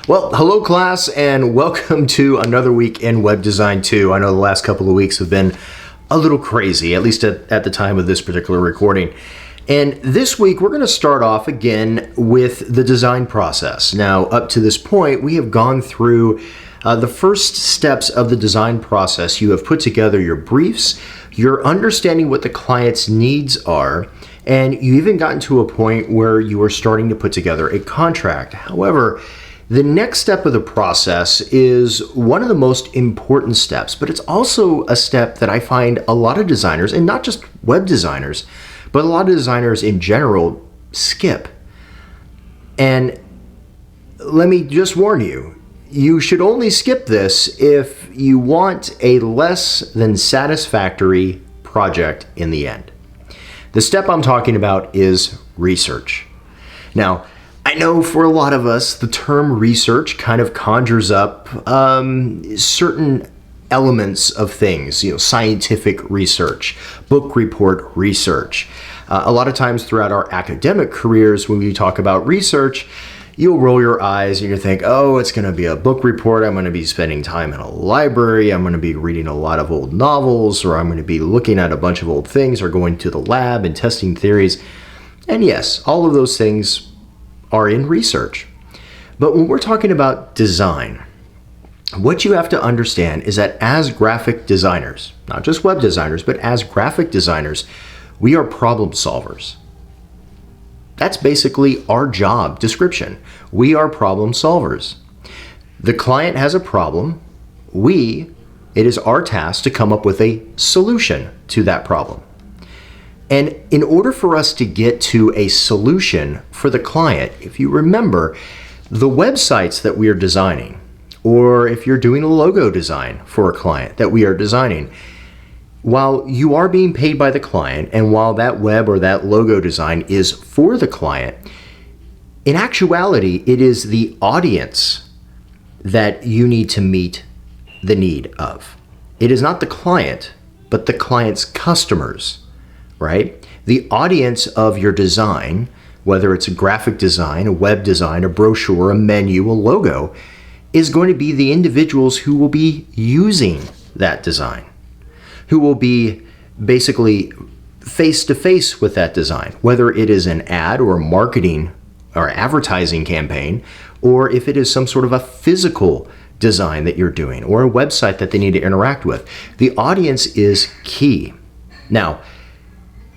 Well, hello class, and welcome to another week in Web Design 2. I know the last couple of weeks have been a little crazy, at least at the time of this particular recording. And this week, we're going to start off again with the design process. Now, up to this point, we have gone through the first steps of the design process. You have put together your briefs, you're understanding what the client's needs are, and you even gotten to a point where you are starting to put together a contract. However, the next step of the process is one of the most important steps, but it's also a step that I find a lot of designers, and not just web designers, but a lot of designers in general, skip. And let me just warn you, you should only skip this if you want a less than satisfactory project in the end. The step I'm talking about is research. Now, I know for a lot of us, the term research kind of conjures up certain elements of things, scientific research, book report research. A lot of times throughout our academic careers, when we talk about research, you'll roll your eyes and you think, oh, it's going to be a book report. I'm going to be spending time in a library. I'm going to be reading a lot of old novels, or I'm going to be looking at a bunch of old things, or going to the lab and testing theories. And yes, all of those things are in research. But when we're talking about design, what you have to understand is that as graphic designers, not just web designers, but as graphic designers, we are problem solvers. That's basically our job description. We are problem solvers. The client has a problem. It is our task to come up with a solution to that problem. And in order for us to get to a solution for the client, if you remember, the websites that we are designing, or if you're doing a logo design for a client that we are designing, while you are being paid by the client, and while that web or that logo design is for the client, in actuality, it is the audience that you need to meet the need of. It is not the client, but the client's customers. Right? The audience of your design, whether it's a graphic design, a web design, a brochure, a menu, a logo, is going to be the individuals who will be using that design, who will be basically face to face with that design, whether it is an ad or a marketing or advertising campaign, or if it is some sort of a physical design that you're doing, or a website that they need to interact with. The audience is key. Now,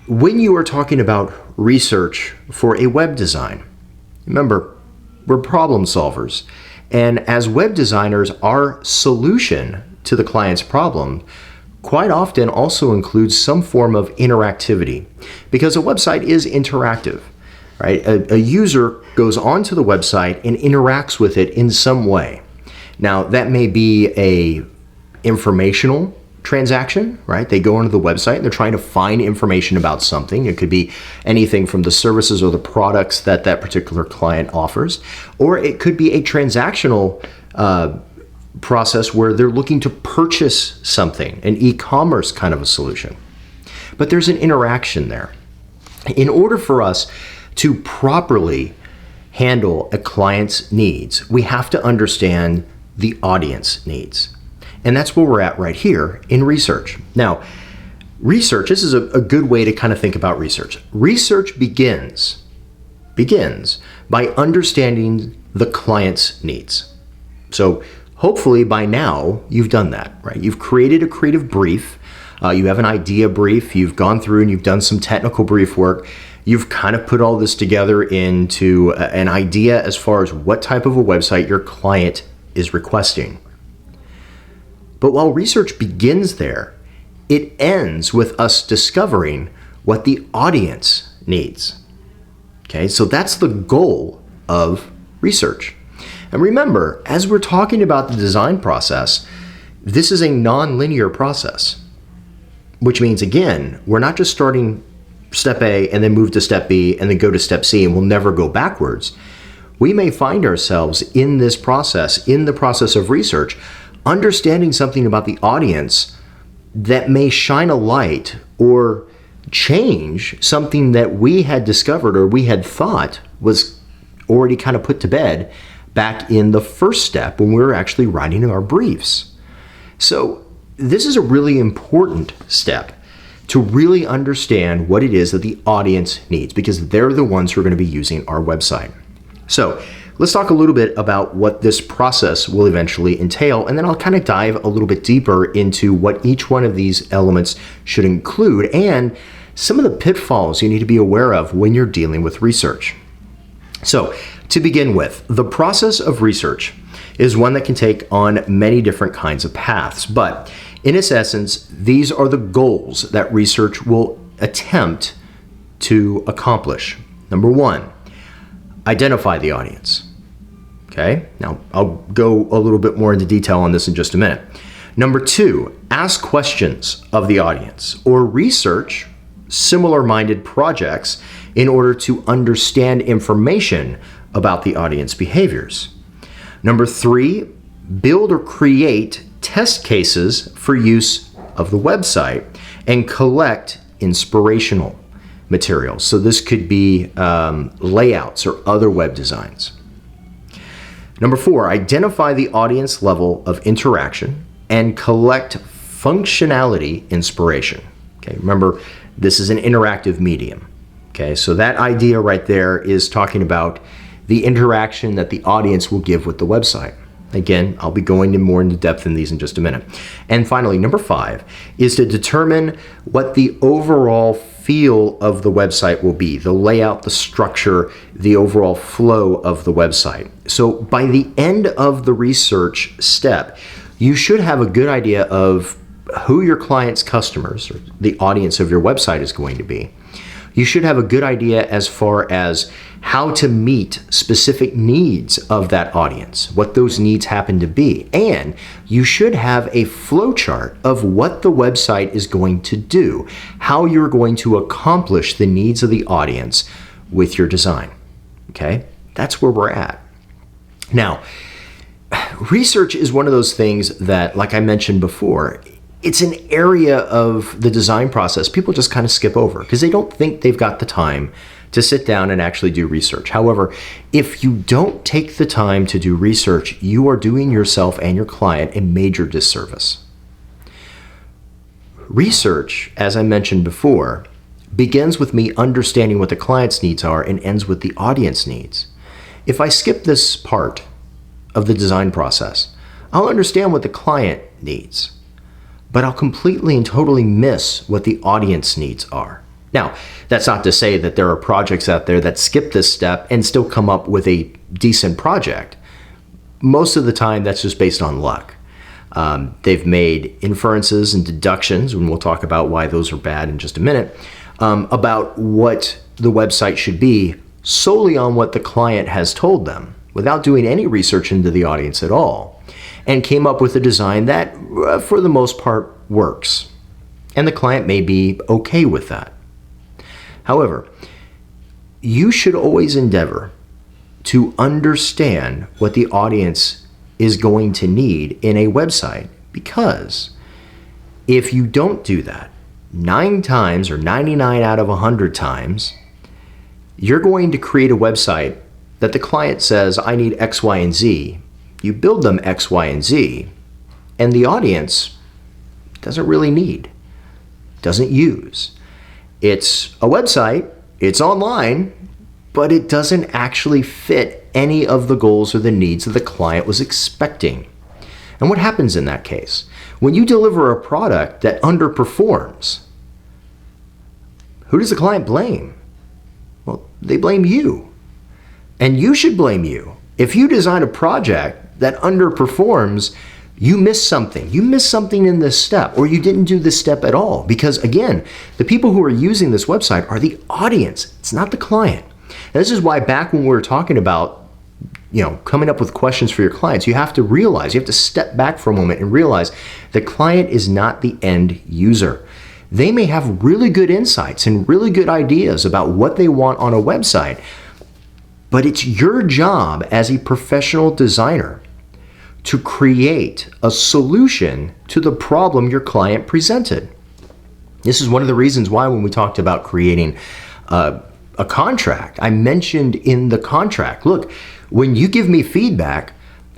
when you are talking about research for a web design, remember, we're problem solvers. And as web designers, our solution to the client's problem quite often also includes some form of interactivity, because a website is interactive, right? A user goes onto the website and interacts with it in some way. Now, that may be a informational transaction, right? They go onto the website and they're trying to find information about something. It could be anything from the services or the products that particular client offers, or it could be a transactional process where they're looking to purchase something, an e-commerce kind of a solution. But there's an interaction there. In order for us to properly handle a client's needs, we have to understand the audience needs. And that's where we're at right here in research. Now, research, this is a good way to kind of think about research. Research begins by understanding the client's needs. So hopefully by now you've done that, right? You've created a creative brief. You have an idea brief. You've gone through and you've done some technical brief work. You've kind of put all this together into an idea as far as what type of a website your client is requesting. But while research begins there, it ends with us discovering what the audience needs. Okay, so that's the goal of research. And remember, as we're talking about the design process, this is a non-linear process, which means, again, we're not just starting step A and then move to step B and then go to step C and we'll never go backwards. We may find ourselves in this process, in the process of research, understanding something about the audience that may shine a light or change something that we had discovered or we had thought was already kind of put to bed back in the first step when we were actually writing our briefs. So this is a really important step to really understand what it is that the audience needs, because they're the ones who are going to be using our website. So let's talk a little bit about what this process will eventually entail, and then I'll kind of dive a little bit deeper into what each one of these elements should include and some of the pitfalls you need to be aware of when you're dealing with research. So to begin with, the process of research is one that can take on many different kinds of paths, but in its essence, these are the goals that research will attempt to accomplish. Number one, identify the audience. Okay, now I'll go a little bit more into detail on this in just a minute. Number two, ask questions of the audience or research similar-minded projects in order to understand information about the audience behaviors. Number three, build or create test cases for use of the website and collect inspirational materials. So this could be layouts or other web designs. Number four, identify the audience level of interaction and collect functionality inspiration. Okay, remember, this is an interactive medium. Okay, so that idea right there is talking about the interaction that the audience will give with the website. Again, I'll be going more into depth in these in just a minute. And finally, number five is to determine what the overall feel of the website will be, the layout, the structure, the overall flow of the website. So by the end of the research step, you should have a good idea of who your client's customers, or the audience of your website, is going to be. You should have a good idea as far as how to meet specific needs of that audience, what those needs happen to be. And you should have a flow chart of what the website is going to do, how you're going to accomplish the needs of the audience with your design. Okay, that's where we're at. Now, research is one of those things that, like I mentioned before, it's an area of the design process people just kind of skip over because they don't think they've got the time to sit down and actually do research. However, if you don't take the time to do research, you are doing yourself and your client a major disservice. Research, as I mentioned before, begins with me understanding what the client's needs are and ends with the audience needs. If I skip this part of the design process, I'll understand what the client needs, but I'll completely and totally miss what the audience needs are. Now, that's not to say that there are projects out there that skip this step and still come up with a decent project. Most of the time, that's just based on luck. They've made inferences and deductions, and we'll talk about why those are bad in just a minute, about what the website should be solely on what the client has told them, without doing any research into the audience at all, and came up with a design that, for the most part, works. And the client may be okay with that. However, you should always endeavor to understand what the audience is going to need in a website, because if you don't do that, 9 times or 99 out of 100 times, you're going to create a website that the client says, I need X, Y, and Z. You build them X, Y, and Z, and the audience doesn't really need, doesn't use. It's a website, it's online, but it doesn't actually fit any of the goals or the needs that the client was expecting. And what happens in that case? When you deliver a product that underperforms, who does the client blame? Well, they blame you. And you should blame you. If you design a project that underperforms, you missed something. You missed something in this step, or you didn't do this step at all. Because again, the people who are using this website are the audience. It's not the client. And this is why back when we were talking about, coming up with questions for your clients, you have to realize, you have to step back for a moment and realize the client is not the end user. They may have really good insights and really good ideas about what they want on a website, but it's your job as a professional designer to create a solution to the problem your client presented. This is one of the reasons why when we talked about creating a a contract. I mentioned in the contract, look, when you give me feedback,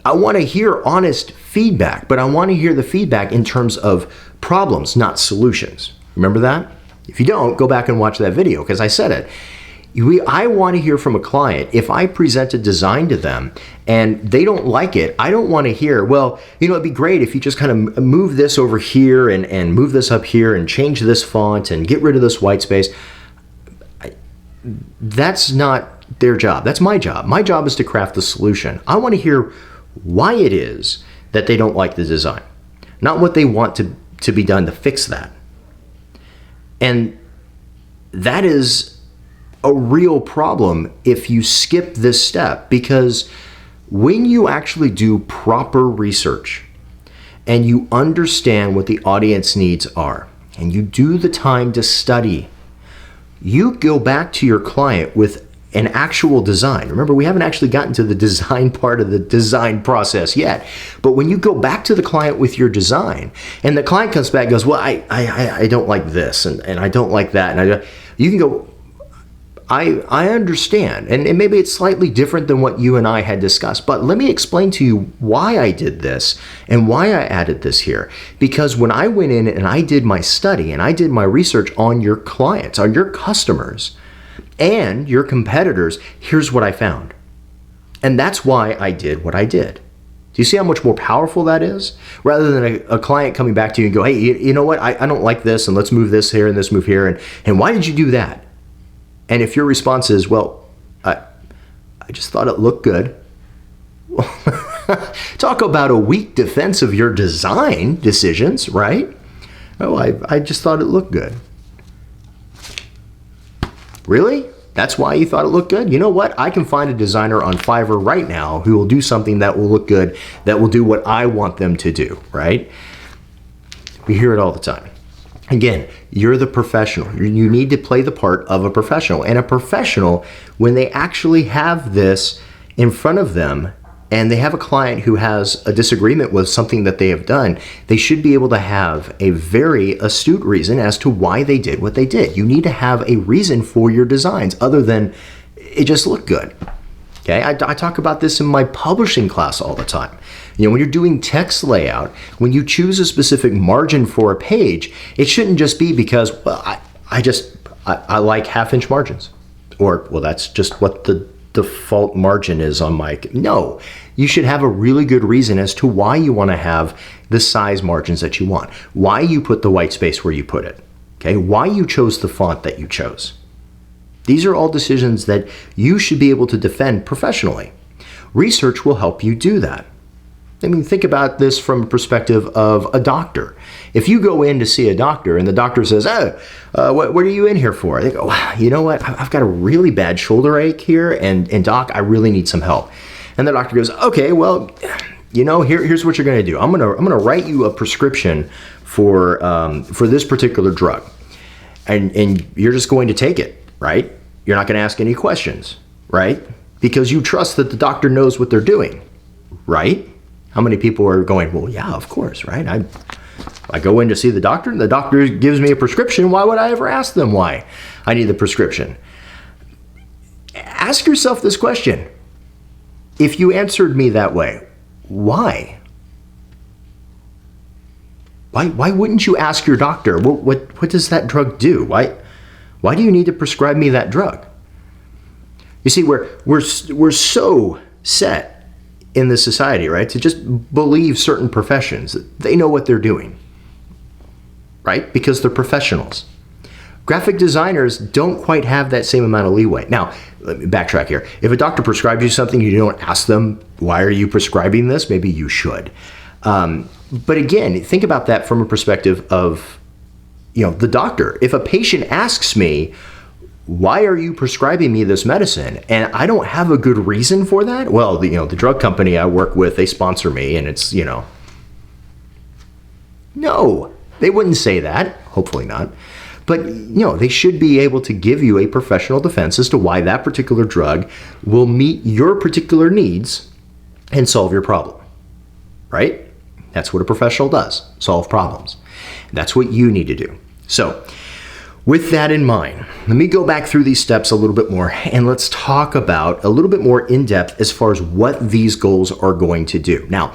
I want to hear honest feedback, but I want to hear the feedback in terms of problems, not solutions. Remember that? If you don't, go back and watch that video because I said it. I want to hear from a client. If I present a design to them and they don't like it, I don't want to hear, well, it'd be great if you just kind of move this over here and move this up here and change this font and get rid of this white space. That's not their job. That's my job. My job is to craft the solution. I want to hear why it is that they don't like the design, not what they want to be done to fix that. And that is a real problem if you skip this step, because when you actually do proper research and you understand what the audience needs are and you do the time to study, you go back to your client with an actual design. Remember, we haven't actually gotten to the design part of the design process yet. But when you go back to the client with your design and the client comes back and goes, well, I don't like this and I don't like that. And you can go, I understand. And maybe it's slightly different than what you and I had discussed. But let me explain to you why I did this and why I added this here. Because when I went in and I did my study and I did my research on your clients, on your customers, and your competitors, here's what I found. And that's why I did what I did. Do you see how much more powerful that is? Rather than a client coming back to you and go, hey, you know what? I don't like this, and let's move this here and this move here. And why did you do that? And if your response is, well, I just thought it looked good. Talk about a weak defense of your design decisions, right? Oh, I just thought it looked good. Really? That's why you thought it looked good? You know what? I can find a designer on Fiverr right now who will do something that will look good, that will do what I want them to do, right? We hear it all the time. Again, you're the professional. You need to play the part of a professional. And a professional, when they actually have this in front of them and they have a client who has a disagreement with something that they have done, they should be able to have a very astute reason as to why they did what they did. You need to have a reason for your designs other than it just looked good. Okay, I talk about this in my publishing class all the time. When you're doing text layout, when you choose a specific margin for a page, it shouldn't just be because, well, I like half-inch margins. Or, well, that's just what the default margin is on my... No, you should have a really good reason as to why you want to have the size margins that you want, why you put the white space where you put it, okay, why you chose the font that you chose. These are all decisions that you should be able to defend professionally. Research will help you do that. I mean, think about this from a perspective of a doctor. If you go in to see a doctor and the doctor says, what are you in here for? They go, wow, you know what? I've got a really bad shoulder ache here, and doc, I really need some help. And the doctor goes, okay, well, here's what you're going to do. I'm going to write you a prescription for this particular drug, and you're just going to take it, right? You're not going to ask any questions, right? Because you trust that the doctor knows what they're doing, right? How many people are going, well, yeah, of course, right? I go in to see the doctor and the doctor gives me a prescription. Why would I ever ask them why I need the prescription? Ask yourself this question. If you answered me that way, why? Why wouldn't you ask your doctor, what does that drug do? Why do you need to prescribe me that drug? You see, we're so set in this society, right, to just believe certain professions that they know what they're doing, right? Because they're professionals. Graphic designers don't quite have that same amount of leeway. Now, let me backtrack here. If a doctor prescribes you something, you don't ask them, why are you prescribing this? Maybe you should. But again, think about that from a perspective of, the doctor. If a patient asks me, why are you prescribing me this medicine? And I don't have a good reason for that. Well, the drug company I work with, they sponsor me, and it's, No, they wouldn't say that. Hopefully not. But, they should be able to give you a professional defense as to why that particular drug will meet your particular needs and solve your problem, right? That's what a professional does, solve problems. That's what you need to do. So With that in mind, let me go back through these steps a little bit more and let's talk about a little bit more in depth as far as what these goals are going to do. Now,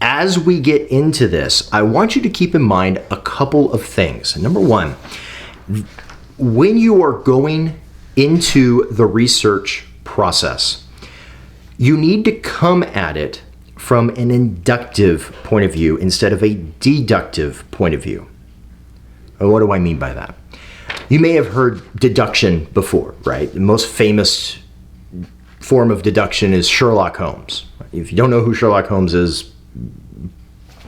as we get into this, I want you to keep in mind a couple of things. Number one, when you are going into the research process, you need to come at it from an inductive point of view instead of a deductive point of view. And what do I mean by that? You may have heard deduction before, right? The most famous form of deduction is Sherlock Holmes. If you don't know who Sherlock Holmes is,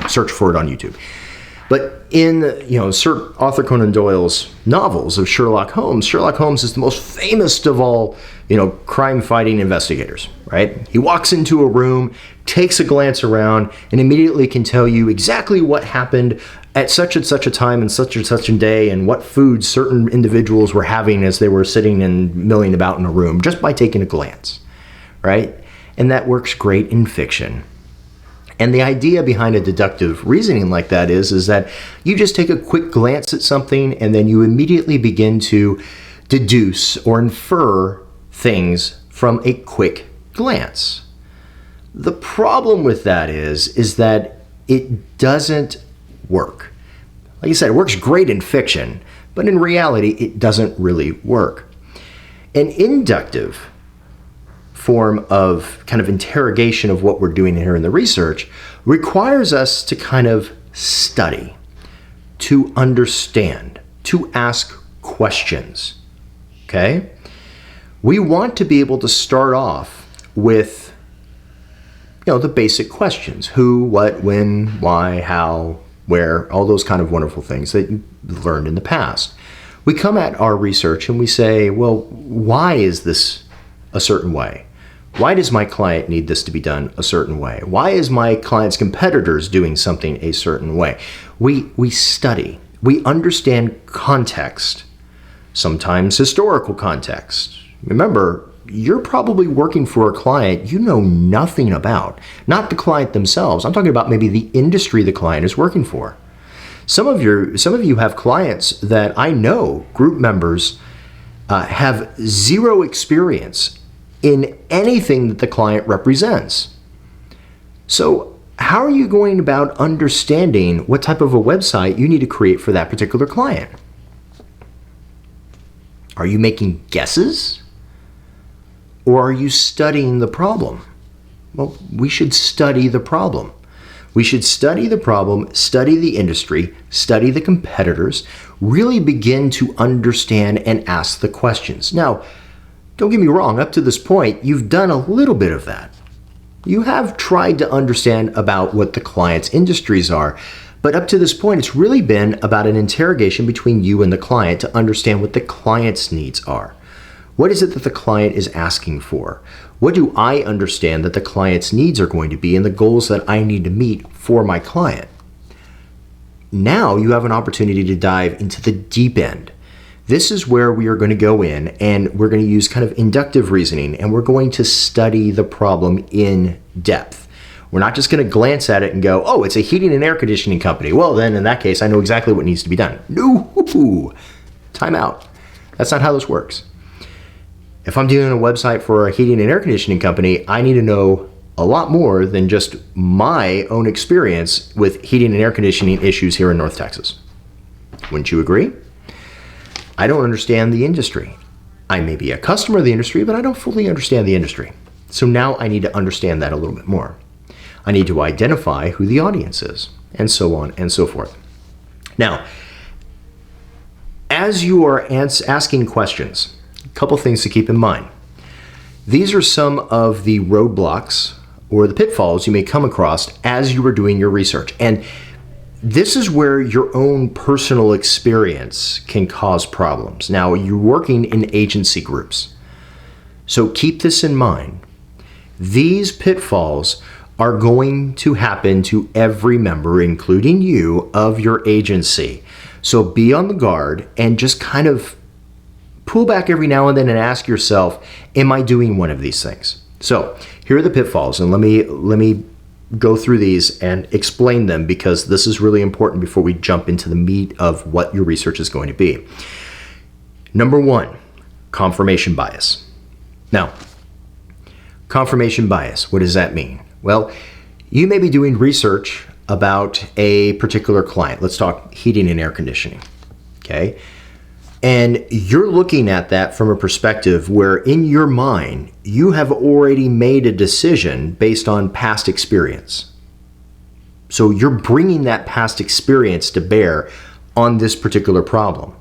search for it on YouTube. But in Sir Arthur Conan Doyle's novels of Sherlock Holmes is the most famous of all, crime-fighting investigators, right? He walks into a room, takes a glance around, and immediately can tell you exactly what happened at such and such a time and such a day and what food certain individuals were having as they were sitting and milling about in a room just by taking a glance, right? And that works great in fiction. And the idea behind a deductive reasoning like that is that you just take a quick glance at something and then you immediately begin to deduce or infer things from a quick glance. The problem with that is that it doesn't work. Like I said, it works great in fiction, but in reality, it doesn't really work. An inductive form of kind of interrogation of what we're doing here in the research requires us to kind of study, to understand, to ask questions, okay? We want to be able to start off with, the basic questions: who, what, when, why, how, where, all those kind of wonderful things that you've learned in the past. We come at our research and we say, well, why is this a certain way? Why does my client need this to be done a certain way? Why is my client's competitors doing something a certain way? We study. We understand context, sometimes historical context. Remember, you're probably working for a client you know nothing about. Not the client themselves. I'm talking about maybe the industry the client is working for. Some of you have clients that I know, group members, have zero experience in anything that the client represents. So how are you going about understanding what type of a website you need to create for that particular client? Are you making guesses? Or are you studying the problem? Well, we should study the problem. We should study the problem, study the industry, study the competitors, really begin to understand and ask the questions. Now, don't get me wrong, up to this point, you've done a little bit of that. You have tried to understand about what the client's industries are, but up to this point, it's really been about an interrogation between you and the client to understand what the client's needs are. What is it that the client is asking for? What do I understand that the client's needs are going to be and the goals that I need to meet for my client? Now you have an opportunity to dive into the deep end. This is where we are going to go in and we're going to use kind of inductive reasoning and we're going to study the problem in depth. We're not just going to glance at it and go, oh, it's a heating and air conditioning company. Well, then in that case, I know exactly what needs to be done. No, time out. That's not how this works. If I'm doing a website for a heating and air conditioning company, I need to know a lot more than just my own experience with heating and air conditioning issues here in North Texas. Wouldn't you agree? I don't understand the industry. I may be a customer of the industry, but I don't fully understand the industry. So now I need to understand that a little bit more. I need to identify who the audience is, and so on and so forth. Now, as you are asking questions, a couple things to keep in mind. These are some of the roadblocks or the pitfalls you may come across as you are doing your research. And this is where your own personal experience can cause problems. Now, you're working in agency groups, so keep this in mind. These pitfalls are going to happen to every member, including you, of your agency. So be on the guard and just kind of pull back every now and then and ask yourself, am I doing one of these things? So here are the pitfalls, and let me go through these and explain them because this is really important before we jump into the meat of what your research is going to be. Number one, confirmation bias. Now, confirmation bias, what does that mean? Well, you may be doing research about a particular client. Let's talk heating and air conditioning, okay? And you're looking at that from a perspective where in your mind, you have already made a decision based on past experience. So you're bringing that past experience to bear on this particular problem.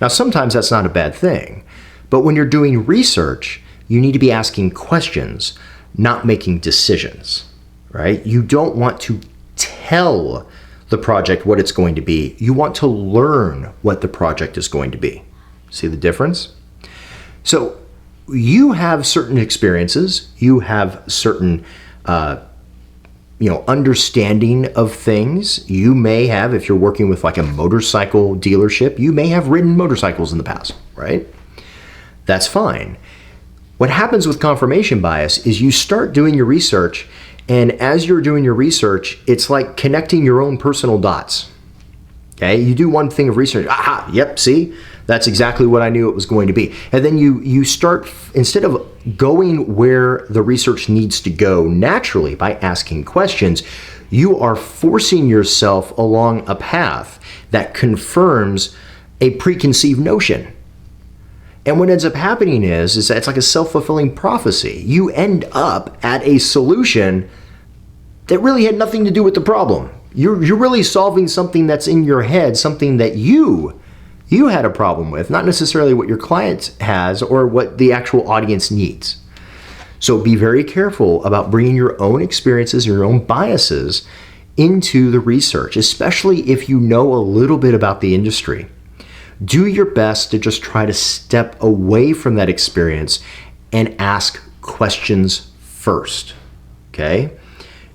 Now, sometimes that's not a bad thing, but when you're doing research, you need to be asking questions, not making decisions, right? You don't want to tell the project what it's going to be. You want to learn what the project is going to be. See the difference? So you have certain experiences, you have certain understanding of things. You may have, if you're working with like a motorcycle dealership, you may have ridden motorcycles in the past, right? That's fine. What happens with confirmation bias is you start doing your research, and as you're doing your research, it's like connecting your own personal dots. Okay, you do one thing of research, aha, yep, see, that's exactly what I knew it was going to be. And then you start, instead of going where the research needs to go naturally by asking questions, you are forcing yourself along a path that confirms a preconceived notion. And what ends up happening is that it's like a self-fulfilling prophecy. You end up at a solution that really had nothing to do with the problem. You're really solving something that's in your head, something that you had a problem with, not necessarily what your client has or what the actual audience needs. So be very careful about bringing your own experiences, your own biases into the research, especially if you know a little bit about the industry. Do your best to just try to step away from that experience and ask questions first, okay?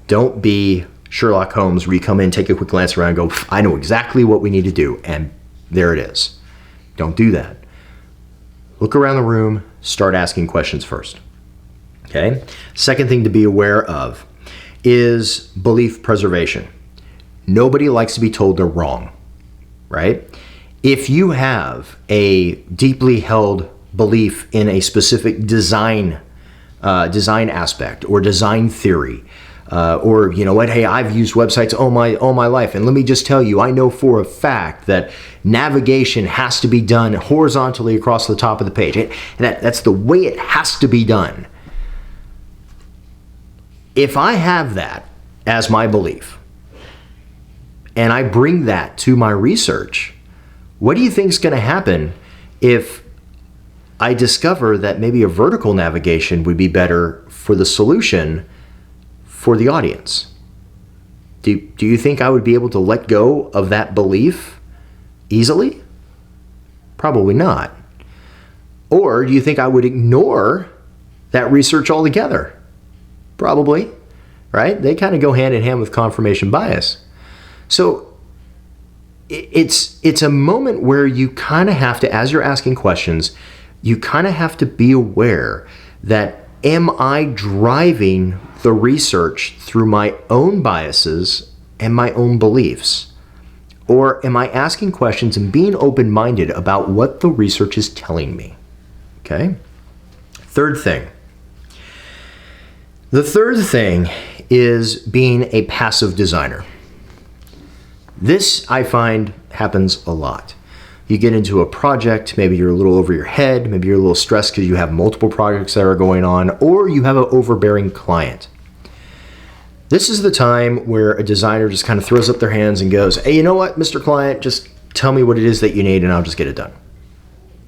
Don't be Sherlock Holmes where you come in, take a quick glance around and go, I know exactly what we need to do, and there it is. Don't do that. Look around the room, start asking questions first, okay? Second thing to be aware of is belief preservation. Nobody likes to be told they're wrong, right? If you have a deeply held belief in a specific design aspect or design theory, or you know what, hey, I've used websites all my life, and let me just tell you, I know for a fact that navigation has to be done horizontally across the top of the page. That's the way it has to be done. If I have that as my belief, and I bring that to my research, what do you think is going to happen if I discover that maybe a vertical navigation would be better for the solution for the audience? Do you think I would be able to let go of that belief easily? Probably not. Or do you think I would ignore that research altogether? Probably, right? They kind of go hand in hand with confirmation bias. So it's a moment where you kind of have to, as you're asking questions, you kind of have to be aware that, am I driving the research through my own biases and my own beliefs? Or am I asking questions and being open-minded about what the research is telling me? Okay? Third thing. The third thing is being a passive designer. This, I find, happens a lot. You get into a project, maybe you're a little over your head, maybe you're a little stressed because you have multiple projects that are going on, or you have an overbearing client. This is the time where a designer just kind of throws up their hands and goes, hey, you know what, Mr. Client, just tell me what it is that you need and I'll just get it done.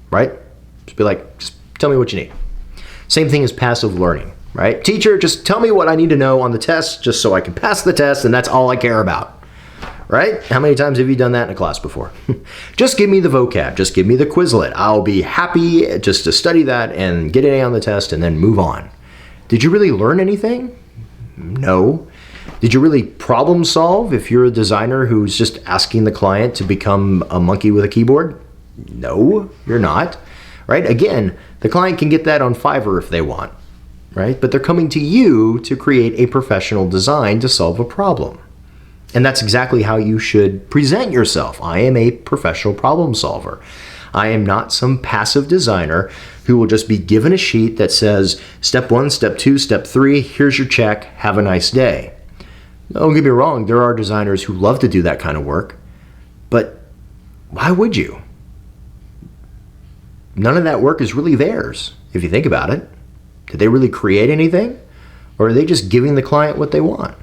Right? Just be like, just tell me what you need. Same thing as passive learning, right? Teacher, just tell me what I need to know on the test just so I can pass the test, and that's all I care about. Right? How many times have you done that in a class before? Just give me the vocab. Just give me the Quizlet. I'll be happy just to study that and get an A on the test and then move on. Did you really learn anything? No. Did you really problem solve if you're a designer who's just asking the client to become a monkey with a keyboard? No, you're not. Right? Again, the client can get that on Fiverr if they want. Right? But they're coming to you to create a professional design to solve a problem. And that's exactly how you should present yourself. I am a professional problem solver. I am not some passive designer who will just be given a sheet that says, step 1, step 2, step 3, here's your check, have a nice day. Don't get me wrong, there are designers who love to do that kind of work, but why would you? None of that work is really theirs, if you think about it. Did they really create anything? Or are they just giving the client what they want?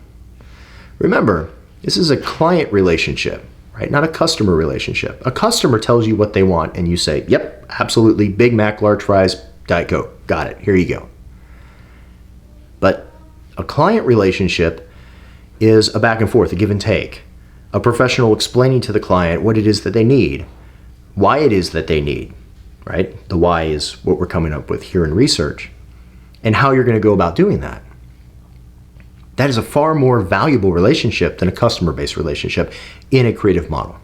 Remember, this is a client relationship, right? Not a customer relationship. A customer tells you what they want and you say, yep, absolutely, Big Mac, large fries, Diet Coke. Got it, here you go. But a client relationship is a back and forth, a give and take. A professional explaining to the client what it is that they need, why it is that they need, right? The why is what we're coming up with here in research, and how you're going to go about doing that. That is a far more valuable relationship than a customer-based relationship in a creative model.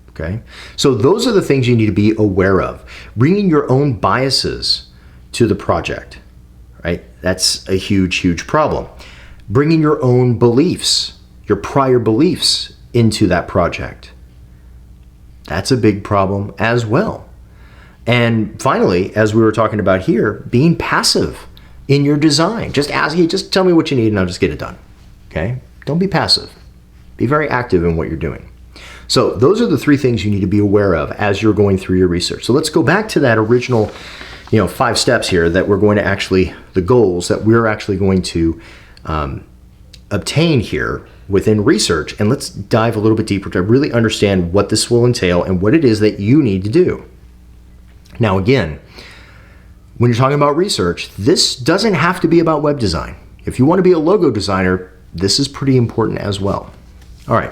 Okay? So those are the things you need to be aware of. Bringing your own biases to the project, right? That's a huge, huge problem. Bringing your own beliefs, your prior beliefs into that project. That's a big problem as well. And finally, as we were talking about here, being passive in your design. Just tell me what you need and I'll just get it done. Okay? Don't be passive. Be very active in what you're doing. So those are the 3 things you need to be aware of as you're going through your research. So let's go back to that original, 5 steps here that we're going to actually, the goals that we're actually going to obtain here within research. And let's dive a little bit deeper to really understand what this will entail and what it is that you need to do. Now, again, when you're talking about research, this doesn't have to be about web design. If you want to be a logo designer, this is pretty important as well. All right.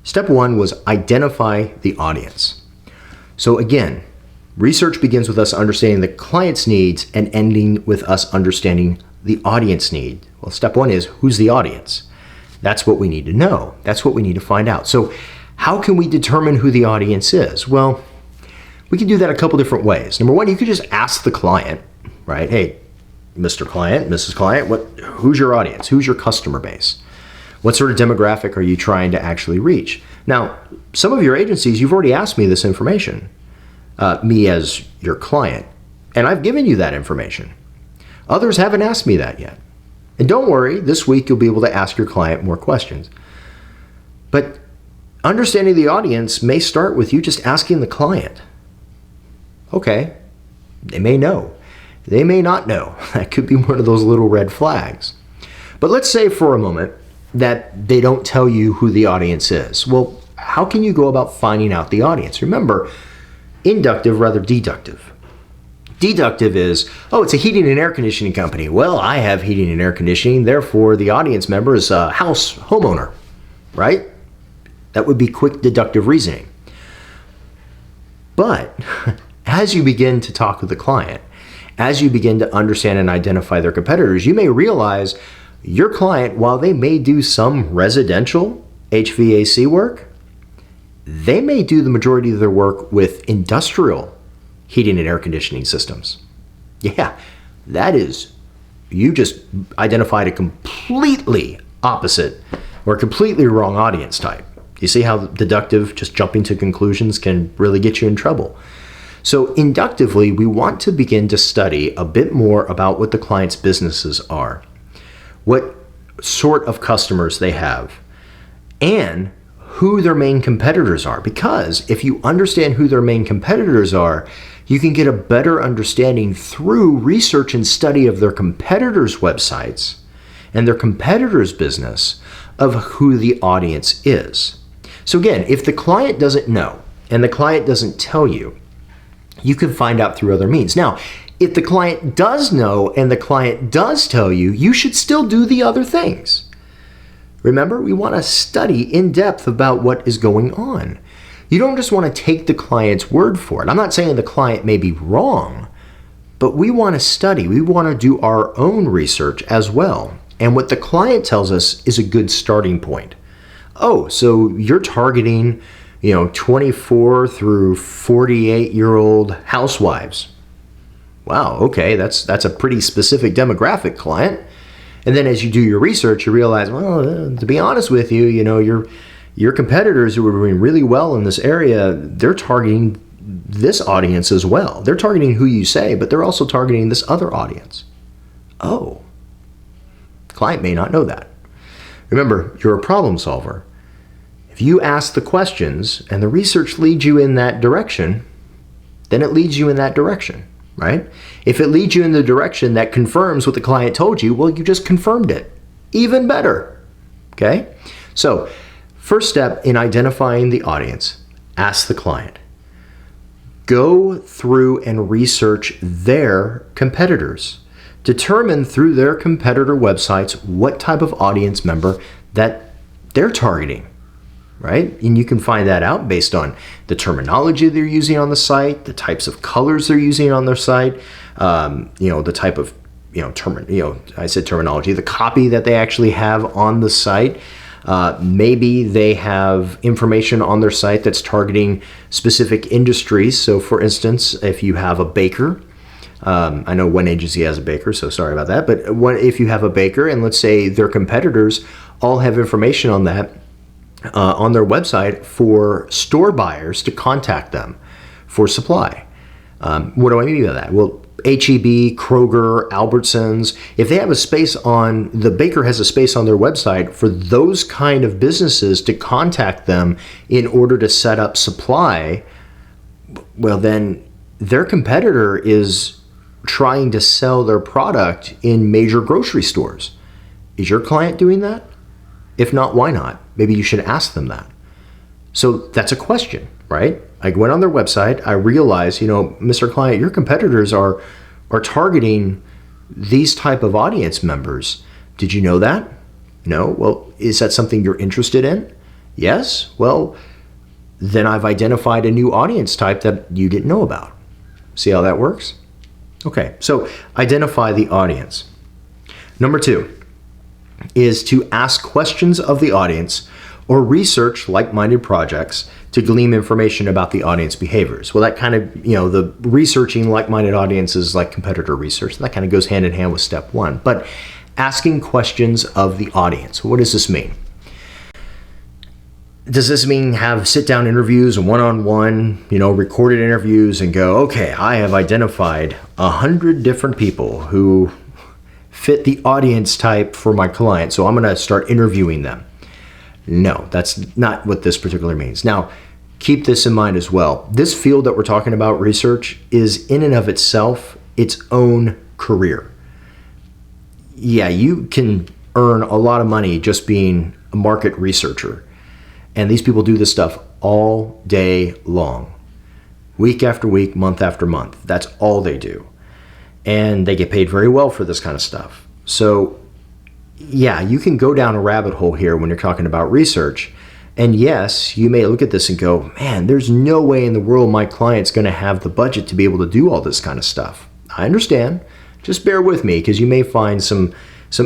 Step 1 was identify the audience. So again, research begins with us understanding the client's needs and ending with us understanding the audience need. Well, step 1 is, who's the audience? That's what we need to know. That's what we need to find out. So how can we determine who the audience is? Well, we can do that a couple different ways. Number 1, you could just ask the client, right? Hey, Mr. Client, Mrs. Client, who's your audience? Who's your customer base? What sort of demographic are you trying to actually reach? Now, some of your agencies, you've already asked me this information, me as your client, and I've given you that information. Others haven't asked me that yet. And don't worry, this week you'll be able to ask your client more questions. But understanding the audience may start with you just asking the client. Okay, they may know. They may not know. That could be one of those little red flags. But let's say for a moment that they don't tell you who the audience is. Well, how can you go about finding out the audience? Remember, inductive rather deductive. Deductive is, it's a heating and air conditioning company. Well, I have heating and air conditioning, therefore the audience member is a homeowner, right? That would be quick deductive reasoning. But as you begin to talk with the client, as you begin to understand and identify their competitors, you may realize your client, while they may do some residential HVAC work, they may do the majority of their work with industrial heating and air conditioning systems. Yeah, that is, you just identified a completely opposite or completely wrong audience type. You see how deductive, just jumping to conclusions, can really get you in trouble. So inductively, we want to begin to study a bit more about what the client's businesses are, what sort of customers they have, and who their main competitors are. Because if you understand who their main competitors are, you can get a better understanding through research and study of their competitors' websites and their competitors' business of who the audience is. So again, if the client doesn't know and the client doesn't tell you, you can find out through other means. Now, if the client does know and the client does tell you, you should still do the other things. Remember, we want to study in depth about what is going on. You don't just want to take the client's word for it. I'm not saying the client may be wrong, but we want to study. We want to do our own research as well. And what the client tells us is a good starting point. Oh, so you're targeting 24 through 48-year-old housewives. Wow, okay, that's a pretty specific demographic, client. And then as you do your research, you realize, well, to be honest with you, Your competitors who are doing really well in this area, they're targeting this audience as well. They're targeting who you say, but they're also targeting this other audience. Oh, client may not know that. Remember, you're a problem solver. If you ask the questions and the research leads you in that direction, then it leads you in that direction, right? If it leads you in the direction that confirms what the client told you, well, you just confirmed it. Even better, okay? So, first step in identifying the audience, ask the client. Go through and research their competitors. Determine through their competitor websites what type of audience member that they're targeting, right? And you can find that out based on the terminology they're using on the site, the types of colors they're using on their site, the type of, I said terminology, the copy that they actually have on the site. Maybe they have information on their site that's targeting specific industries. So for instance, if you have a baker, I know one agency has a baker, so sorry about that. But if you have a baker and let's say their competitors all have information on that on their website for store buyers to contact them for supply. What do I mean by that? Well, H-E-B, Kroger, Albertsons, if they have a space on, the baker has a space on their website for those kind of businesses to contact them in order to set up supply, well then their competitor is trying to sell their product in major grocery stores. Is your client doing that? If not, why not? Maybe you should ask them that. So that's a question, right? I went on their website, I realized, Mr. Client, your competitors are targeting these type of audience members. Did you know that? No? Well, is that something you're interested in? Yes? Well, then I've identified a new audience type that you didn't know about. See how that works? Okay, so identify the audience. Number 2 is to ask questions of the audience or research like-minded projects to glean information about the audience behaviors. Well, that kind of, the researching like-minded audiences like competitor research, that kind of goes hand in hand with step 1. But asking questions of the audience, what does this mean? Does this mean have sit-down interviews and one-on-one, recorded interviews and go, okay, I have identified 100 different people who fit the audience type for my client, so I'm going to start interviewing them? No, that's not what this particular means. Now, keep this in mind as well. This field that we're talking about, research, is in and of itself its own career. Yeah, you can earn a lot of money just being a market researcher. And these people do this stuff all day long, week after week, month after month. That's all they do. And they get paid very well for this kind of stuff. So yeah, you can go down a rabbit hole here when you're talking about research. And yes, you may look at this and go, man, there's no way in the world my client's going to have the budget to be able to do all this kind of stuff. I understand. Just bear with me because you may find some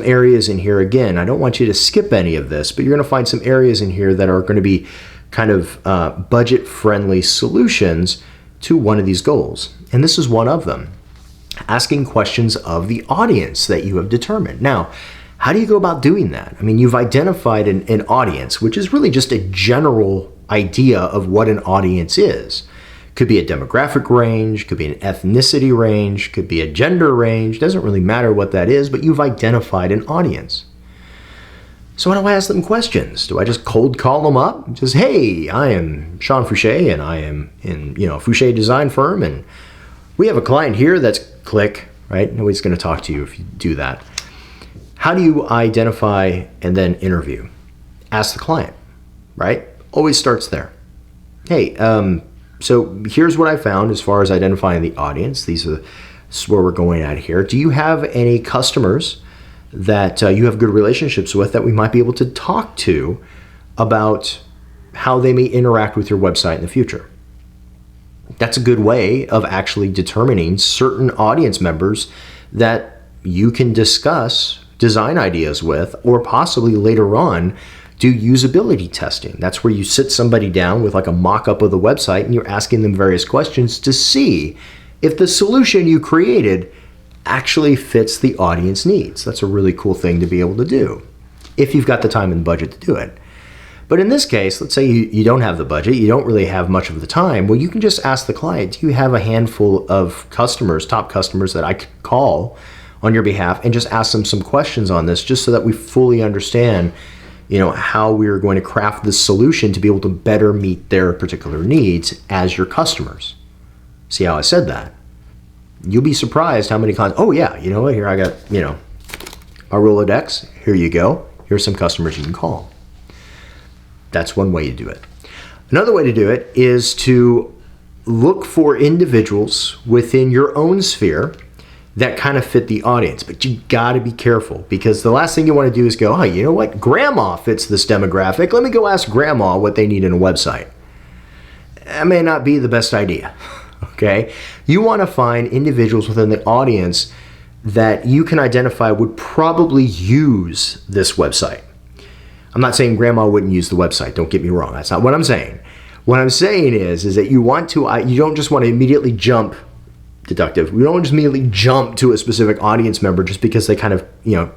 areas in here. Again, I don't want you to skip any of this, but you're going to find some areas in here that are going to be kind of budget-friendly solutions to one of these goals. And this is one of them. Asking questions of the audience that you have determined. Now, how do you go about doing that? I mean, you've identified an audience, which is really just a general idea of what an audience is. Could be a demographic range, could be an ethnicity range, could be a gender range. Doesn't really matter what that is, but you've identified an audience. So how do I ask them questions? Do I just cold call them up? Just, hey, I am Sean Fouché, and I am in, Fouché Design Firm, and we have a client here that's click, right? Nobody's going to talk to you if you do that. How do you identify and then interview? Ask the client, right? Always starts there. Hey, so here's what I found as far as identifying the audience. This is where we're going at here. Do you have any customers that you have good relationships with that we might be able to talk to about how they may interact with your website in the future? That's a good way of actually determining certain audience members that you can discuss design ideas with, or possibly later on do usability testing. That's where you sit somebody down with like a mock-up of the website and you're asking them various questions to see if the solution you created actually fits the audience needs. That's a really cool thing to be able to do if you've got the time and budget to do it. But in this case, let's say you don't have the budget, you don't really have much of the time. Well, you can just ask the client, do you have a handful of customers, top customers that I could call on your behalf and just ask them some questions on this, just so that we fully understand, how we are going to craft this solution to be able to better meet their particular needs as your customers. See how I said that? You'll be surprised how many clients, oh yeah, you know what, here I got, our Rolodex, here you go. Here's some customers you can call. That's one way to do it. Another way to do it is to look for individuals within your own sphere that kind of fit the audience. But you got to be careful, because the last thing you want to do is go, oh, you know what? Grandma fits this demographic. Let me go ask grandma what they need in a website. That may not be the best idea. Okay? You want to find individuals within the audience that you can identify would probably use this website. I'm not saying grandma wouldn't use the website. Don't get me wrong. That's not what I'm saying. What I'm saying is that you don't just want to immediately jump, Deductive. We don't just immediately jump to a specific audience member just because they kind of,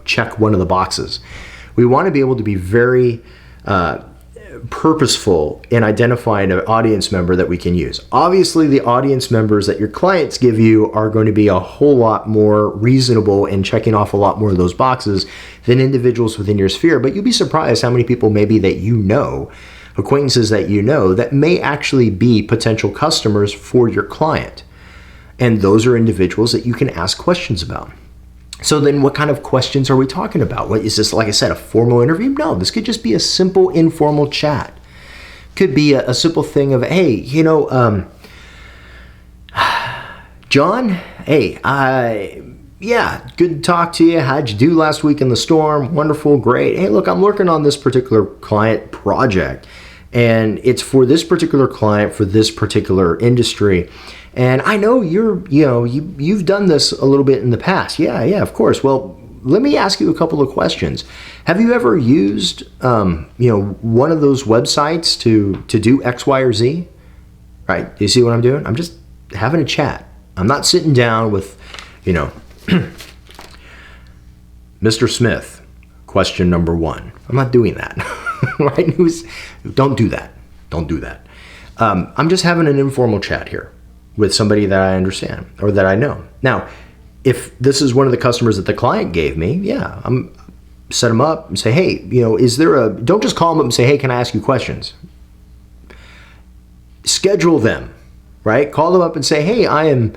check one of the boxes. We want to be able to be very purposeful in identifying an audience member that we can use. Obviously, the audience members that your clients give you are going to be a whole lot more reasonable in checking off a lot more of those boxes than individuals within your sphere. But you'll be surprised how many people maybe that acquaintances that may actually be potential customers for your client. And those are individuals that you can ask questions about. So then what kind of questions are we talking about? What is this, like I said, a formal interview? No, this could just be a simple informal chat. Could be a simple thing of, hey, John, hey, yeah, good to talk to you. How'd you do last week in the storm? Wonderful, great. Hey, look, I'm working on this particular client project, and it's for this particular client for this particular industry. And I know you've done this a little bit in the past. Yeah, of course. Well, let me ask you a couple of questions. Have you ever used, one of those websites to do X, Y, or Z? Right? Do you see what I'm doing? I'm just having a chat. I'm not sitting down with, Mr. Smith, question number 1. I'm not doing that. Right? Don't do that. Don't do that. I'm just having an informal chat here with somebody that I understand or that I know. Now, if this is one of the customers that the client gave me, yeah, I'm set them up and say, hey, don't just call them up and say, hey, can I ask you questions? Schedule them, right? Call them up and say, hey, I am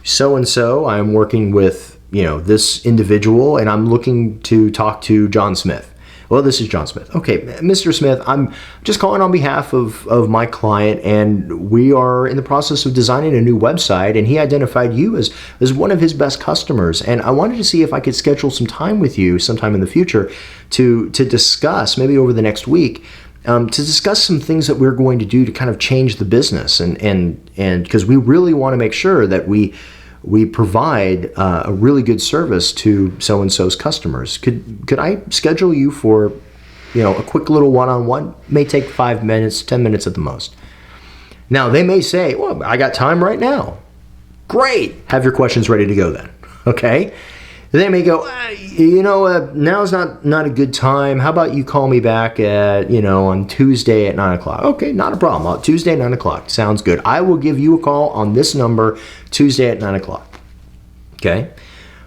so-and-so. I'm working with, this individual, and I'm looking to talk to John Smith. Well, this is John Smith. Okay, Mr. Smith, I'm just calling on behalf of my client, and we are in the process of designing a new website, and he identified you as one of his best customers. And I wanted to see if I could schedule some time with you sometime in the future to discuss, maybe over the next week, to discuss some things that we're going to do to kind of change the business. And because we really want to make sure that we provide a really good service to so-and-so's customers. Could I schedule you for, a quick little one-on-one? May take 5 minutes, 10 minutes at the most. Now, they may say, well, I got time right now. Great. Have your questions ready to go then. Okay. They may go, now's not a good time. How about you call me back at, on Tuesday at 9 o'clock? Okay, not a problem. Tuesday at 9 o'clock. Sounds good. I will give you a call on this number Tuesday at 9 o'clock. Okay?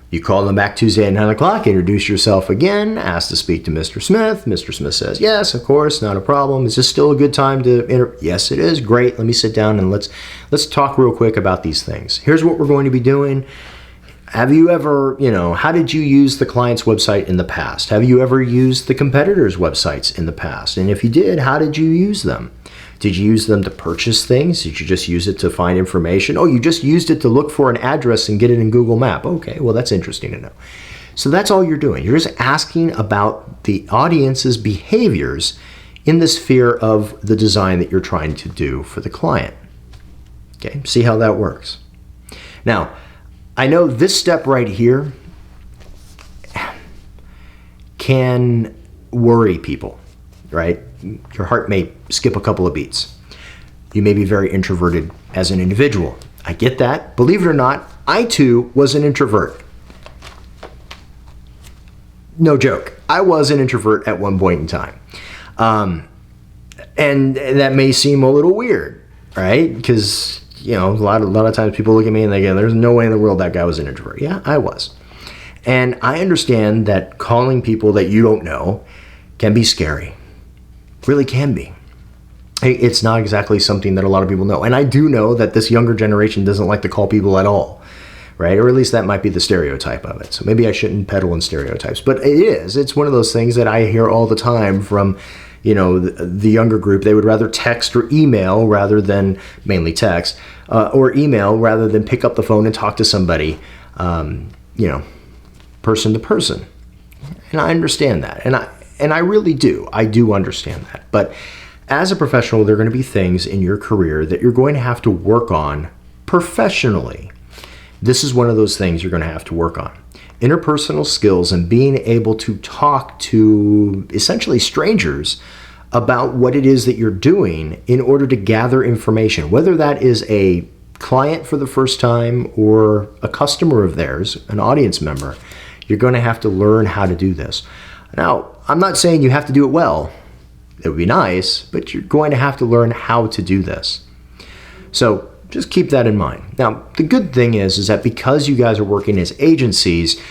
You call them back Tuesday at 9 o'clock, introduce yourself again, ask to speak to Mr. Smith. Mr. Smith says, yes, of course, not a problem. Is this still a good time to Yes, it is. Great. Let me sit down and let's talk real quick about these things. Here's what we're going to be doing. Have you ever, how did you use the client's website in the past? Have you ever used the competitors' websites in the past? And if you did, how did you use them? Did you use them to purchase things? Did you just use it to find information? Oh, you just used it to look for an address and get it in Google Map. Okay, well, that's interesting to know. So that's all you're doing. You're just asking about the audience's behaviors in the sphere of the design that you're trying to do for the client. Okay, see how that works. Now, I know this step right here can worry people, right? Your heart may skip a couple of beats. You may be very introverted as an individual. I get that. Believe it or not, I too was an introvert. No joke. I was an introvert at one point in time. And that may seem a little weird, right? Because, a lot of times people look at me and they go, there's no way in the world that guy was an introvert. Yeah, I was. And I understand that calling people that you don't know can be scary. Really can be. It's not exactly something that a lot of people know. And I do know that this younger generation doesn't like to call people at all, right? Or at least that might be the stereotype of it. So maybe I shouldn't peddle in stereotypes. But it is. It's one of those things that I hear all the time from, the younger group. They would rather text or email rather than, mainly text, or email rather than pick up the phone and talk to somebody, person to person. And I understand that. And I really do. I do understand that. But as a professional, there are going to be things in your career that you're going to have to work on professionally. This is one of those things you're going to have to work on. Interpersonal skills and being able to talk to essentially strangers about what it is that you're doing in order to gather information, whether that is a client for the first time or a customer of theirs, an audience member. You're going to have to learn how to do this. Now, I'm not saying you have to do it well. It would be nice, but you're going to have to learn how to do this. So just keep that in mind. Now, the good thing is that because you guys are working as agencies,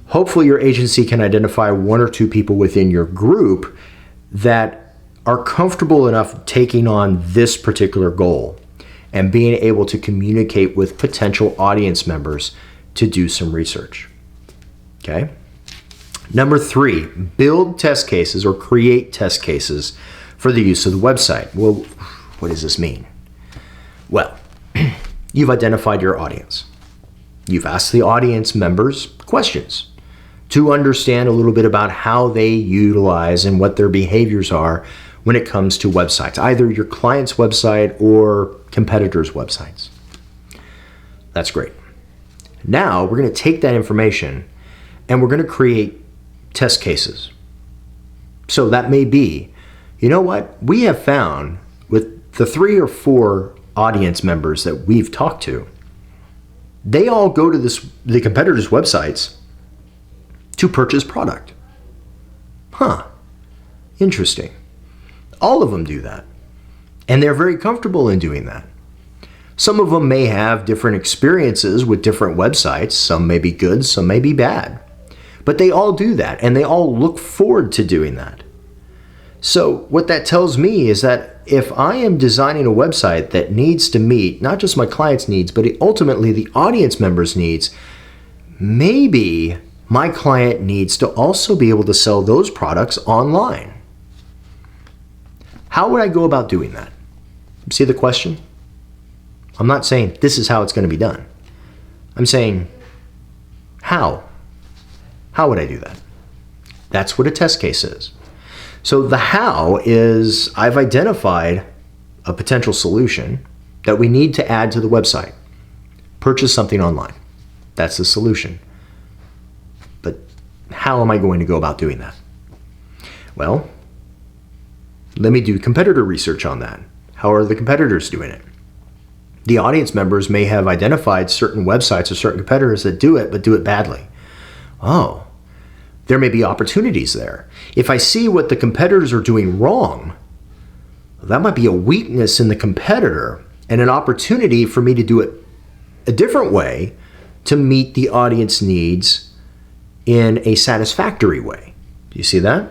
hopefully your agency can identify one or two people within your group that are comfortable enough taking on this particular goal and being able to communicate with potential audience members to do some research. Okay? Number 3, build test cases or create test cases for the use of the website. Well, what does this mean? Well, you've identified your audience. You've asked the audience members questions to understand a little bit about how they utilize and what their behaviors are when it comes to websites, either your client's website or competitors' websites. That's great. Now we're going to take that information and we're going to create test cases. So that may be, you know what? We have found with the 3 or 4 audience members that we've talked to, they all go to the competitors' websites to purchase product. Interesting. All of them do that. And they're very comfortable in doing that. Some of them may have different experiences with different websites. Some may be good, some may be bad. But they all do that, and they all look forward to doing that. So what that tells me is that if I am designing a website that needs to meet not just my client's needs, but ultimately the audience members' needs, maybe my client needs to also be able to sell those products online. How would I go about doing that? See the question? I'm not saying this is how it's going to be done. I'm saying, how? How would I do that? That's what a test case is. So the how is I've identified a potential solution that we need to add to the website. Purchase something online. That's the solution. But how am I going to go about doing that? Well, let me do competitor research on that. How are the competitors doing it? The audience members may have identified certain websites or certain competitors that do it, but do it badly. Oh, there may be opportunities there. If I see what the competitors are doing wrong, that might be a weakness in the competitor and an opportunity for me to do it a different way to meet the audience needs in a satisfactory way. Do you see that?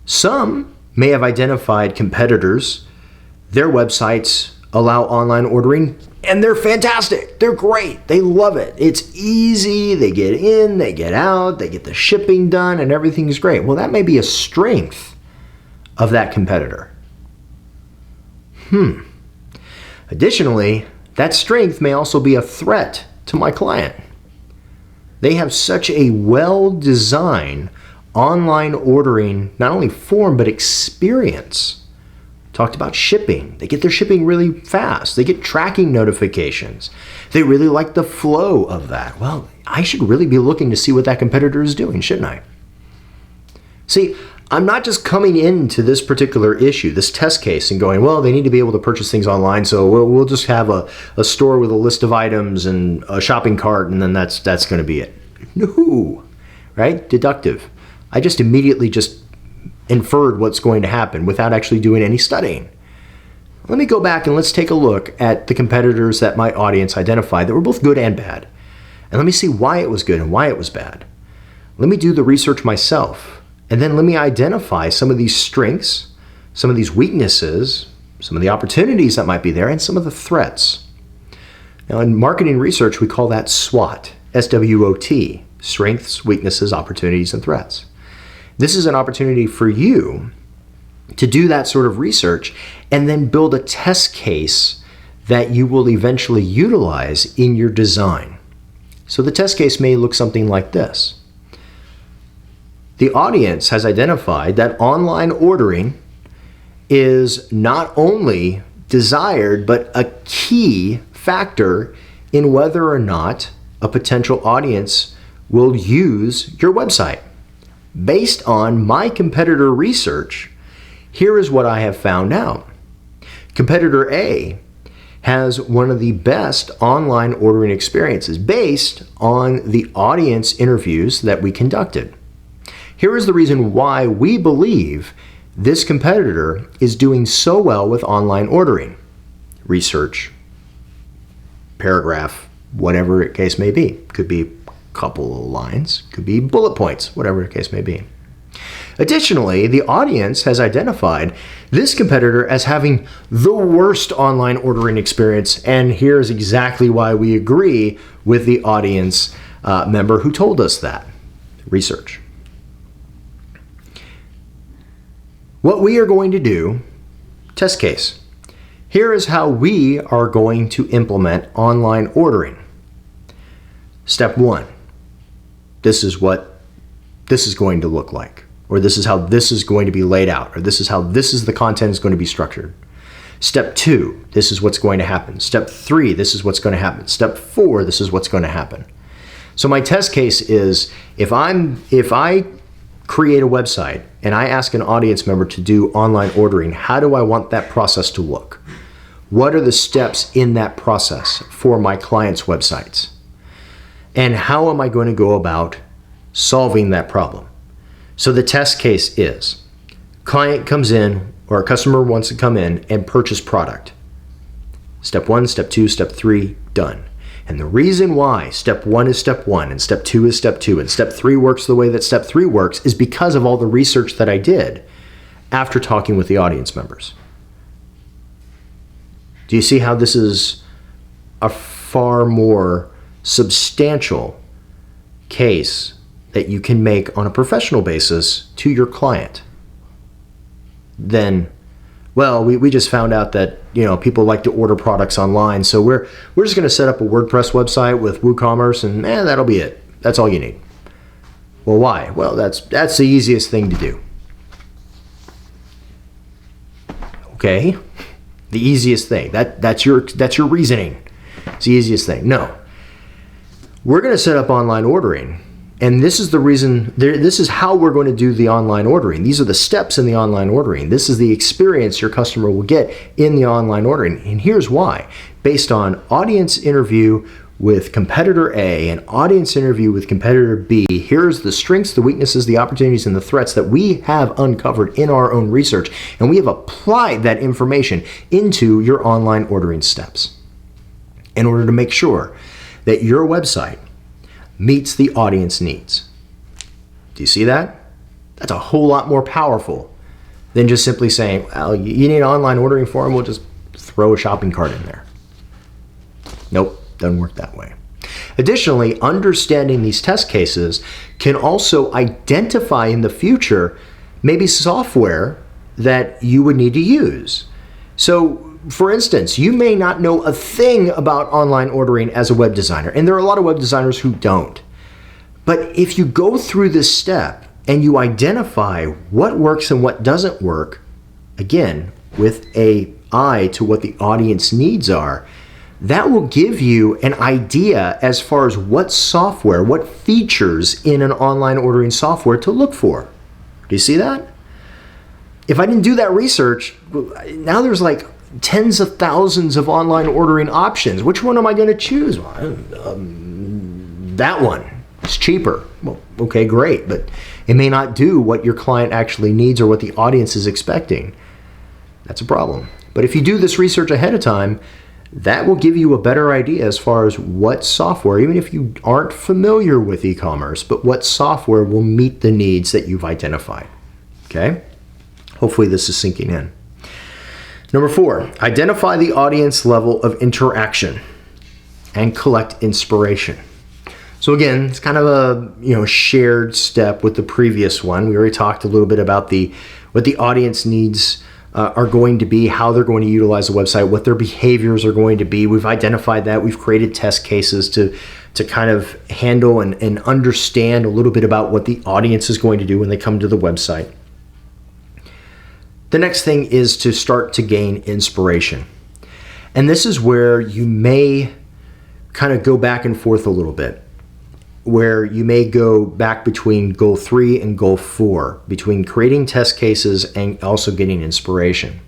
Some may have identified competitors. Their websites allow online ordering, and they're fantastic. They're great. They love it. It's easy. They get in, they get out, they get the shipping done, and everything's great. Well, that may be a strength of that competitor. Additionally, that strength may also be a threat to my client. They have such a well-designed online ordering, not only form, but experience. Talked about shipping. They get their shipping really fast. They get tracking notifications. They really like the flow of that. Well, I should really be looking to see what that competitor is doing, shouldn't I? See, I'm not just coming into this particular issue, this test case, and going, well, they need to be able to purchase things online, so we'll just have a store with a list of items and a shopping cart, and then that's going to be it. No, right? Deductive. I just immediately just inferred what's going to happen without actually doing any studying. Let me go back and let's take a look at the competitors that my audience identified that were both good and bad. And let me see why it was good and why it was bad. Let me do the research myself. And then let me identify some of these strengths, some of these weaknesses, some of the opportunities that might be there, and some of the threats. Now, in marketing research, we call that SWOT, SWOT, strengths, weaknesses, opportunities, and threats. This is an opportunity for you to do that sort of research and then build a test case that you will eventually utilize in your design. So the test case may look something like this. The audience has identified that online ordering is not only desired, but a key factor in whether or not a potential audience will use your website. Based on my competitor research, here is what I have found out. Competitor A has one of the best online ordering experiences based on the audience interviews that we conducted. Here is the reason why we believe this competitor is doing so well with online ordering. Research, paragraph, whatever the case may be. Could be a couple of lines, could be bullet points, whatever the case may be. Additionally, the audience has identified this competitor as having the worst online ordering experience, and here's exactly why we agree with the audience member who told us that. Research. What we are going to do, test case. Here is how we are going to implement online ordering. Step 1. This is what this is going to look like, or this is how this is going to be laid out, or this is how the content is going to be structured. Step 2, this is what's going to happen. Step 3, this is what's going to happen. Step 4, this is what's going to happen. So my test case is if I create a website and I ask an audience member to do online ordering, how do I want that process to look? What are the steps in that process for my clients' websites? And how am I going to go about solving that problem? So the test case is, client comes in, or a customer wants to come in and purchase product. Step 1, step 2, step 3, done. And the reason why step 1 is step 1 and step 2 is step 2 and step 3 works the way that step 3 works is because of all the research that I did after talking with the audience members. Do you see how this is a far more substantial case that you can make on a professional basis to your client than, well, we just found out that, people like to order products online, so we're just going to set up a WordPress website with WooCommerce and that'll be it. That's all you need. Well, why? Well, that's the easiest thing to do. Okay, the easiest thing. That's your reasoning. It's the easiest thing. No, we're going to set up online ordering. And this is the reason, this is how we're going to do the online ordering. These are the steps in the online ordering. This is the experience your customer will get in the online ordering. And here's why. Based on audience interview with competitor A and audience interview with competitor B, here's the strengths, the weaknesses, the opportunities, and the threats that we have uncovered in our own research. And we have applied that information into your online ordering steps in order to make sure that your website meets the audience needs. Do you see that? That's a whole lot more powerful than just simply saying, well, you need an online ordering form, we'll just throw a shopping cart in there. Nope, doesn't work that way. Additionally, understanding these test cases can also identify in the future maybe software that you would need to use. So, for instance, you may not know a thing about online ordering as a web designer, and there are a lot of web designers who don't. But if you go through this step and you identify what works and what doesn't work, again, with an eye to what the audience needs are, that will give you an idea as far as what software, what features in an online ordering software to look for. Do you see that? If I didn't do that research, now there's like tens of thousands of online ordering options. Which one am I going to choose? That one. It's cheaper. Well, okay, great, but it may not do what your client actually needs or what the audience is expecting. That's a problem. But if you do this research ahead of time, that will give you a better idea as far as what software, even if you aren't familiar with e-commerce, but what software will meet the needs that you've identified. Okay? Hopefully this is sinking in. Number 4, identify the audience level of interaction and collect inspiration. So again, it's kind of a shared step with the previous one. We already talked a little bit about what the audience needs are going to be, how they're going to utilize the website, what their behaviors are going to be. We've identified that. We've created test cases to kind of handle and understand a little bit about what the audience is going to do when they come to the website. The next thing is to start to gain inspiration. And this is where you may kind of go back and forth a little bit, where you may go back between goal 3 and goal 4, between creating test cases and also getting inspiration.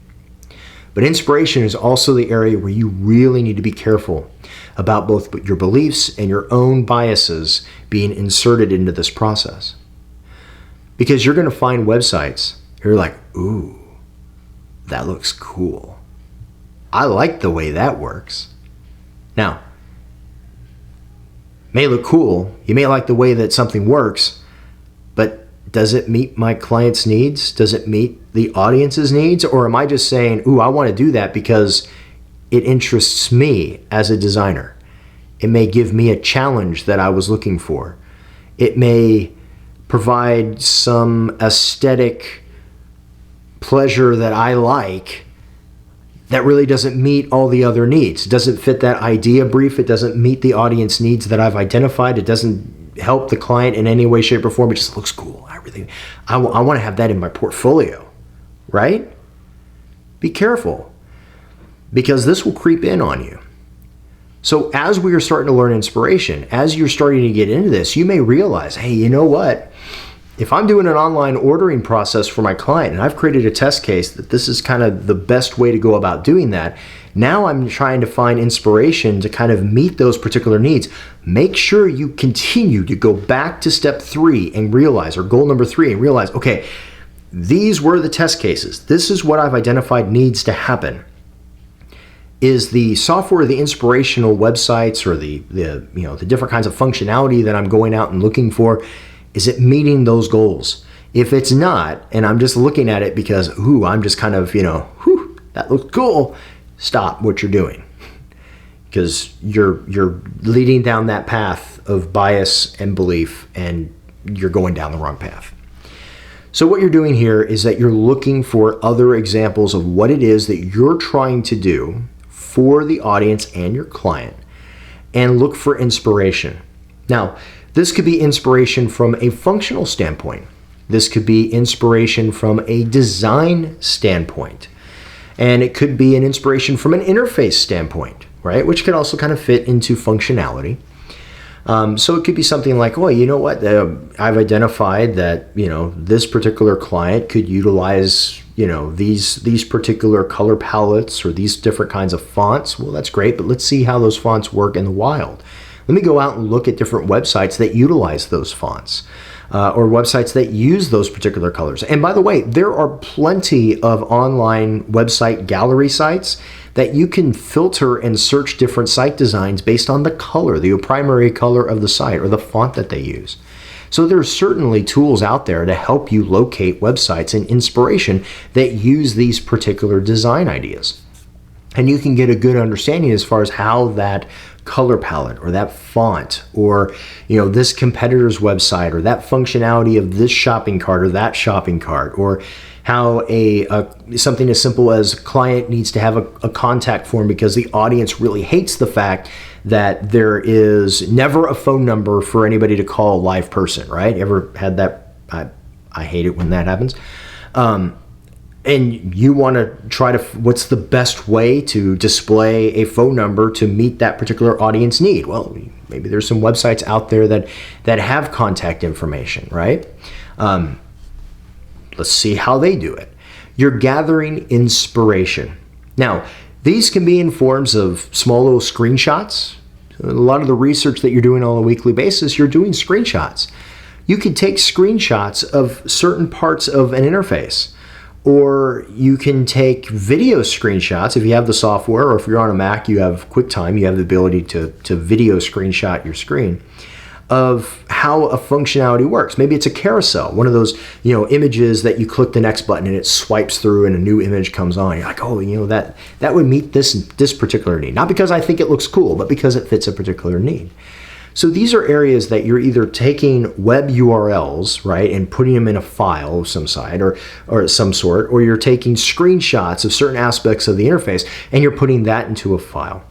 But inspiration is also the area where you really need to be careful about both your beliefs and your own biases being inserted into this process. Because you're going to find websites, you're like, ooh, that looks cool. I like the way that works. Now, may look cool, you may like the way that something works, but does it meet my client's needs? Does it meet the audience's needs? Or am I just saying, ooh, I want to do that because it interests me as a designer? It may give me a challenge that I was looking for. It may provide some aesthetic pleasure that I like that really doesn't meet all the other needs. It doesn't fit that idea brief. It doesn't meet the audience needs that I've identified. It doesn't help the client in any way, shape, or form. It just looks cool. I want to have that in my portfolio, right? Be careful, because this will creep in on you. So as we are starting to learn inspiration, as you're starting to get into this, you may realize, hey, you know what? If I'm doing an online ordering process for my client and I've created a test case that this is kind of the best way to go about doing that, now I'm trying to find inspiration to kind of meet those particular needs. Make sure you continue to go back to step 3 and realize, or goal number 3, and realize, okay, these were the test cases. This is what I've identified needs to happen. Is the software, the inspirational websites, or the different kinds of functionality that I'm going out and looking for, is it meeting those goals? If it's not, and I'm just looking at it because, ooh, I'm just kind of, that looks cool, stop what you're doing. Because you're leading down that path of bias and belief, and you're going down the wrong path. So what you're doing here is that you're looking for other examples of what it is that you're trying to do for the audience and your client, and look for inspiration. Now, this could be inspiration from a functional standpoint. This could be inspiration from a design standpoint. And it could be an inspiration from an interface standpoint, right? Which could also kind of fit into functionality. So it could be something like, well, you know what? I've identified that, this particular client could utilize, these particular color palettes or these different kinds of fonts. Well, that's great, but let's see how those fonts work in the wild. Let me go out and look at different websites that utilize those fonts, or websites that use those particular colors. And by the way, there are plenty of online website gallery sites that you can filter and search different site designs based on the color, the primary color of the site, or the font that they use. So there's certainly tools out there to help you locate websites and inspiration that use these particular design ideas. And you can get a good understanding as far as how that color palette or that font or this competitor's website or that functionality of this shopping cart or that shopping cart, or how something as simple as client needs to have a contact form because the audience really hates the fact that there is never a phone number for anybody to call a live person, right? Ever had that? I hate it when that happens. And you want to try to, what's the best way to display a phone number to meet that particular audience need? Well, maybe there's some websites out there that have contact information, right? Let's see how they do it. You're gathering inspiration. Now, these can be in forms of small little screenshots, A lot of the research that you're doing on a weekly basis, you're doing screenshots. You could take screenshots of certain parts of an interface, or you can take video screenshots if you have the software, or if you're on a Mac, you have QuickTime, you have the ability to video screenshot your screen of how a functionality works. Maybe it's a carousel, one of those, images that you click the next button and it swipes through and a new image comes on. You're like, oh, that would meet this particular need. Not because I think it looks cool, but because it fits a particular need. So these are areas that you're either taking web URLs, right, and putting them in a file of some side or some sort, or you're taking screenshots of certain aspects of the interface and you're putting that into a file.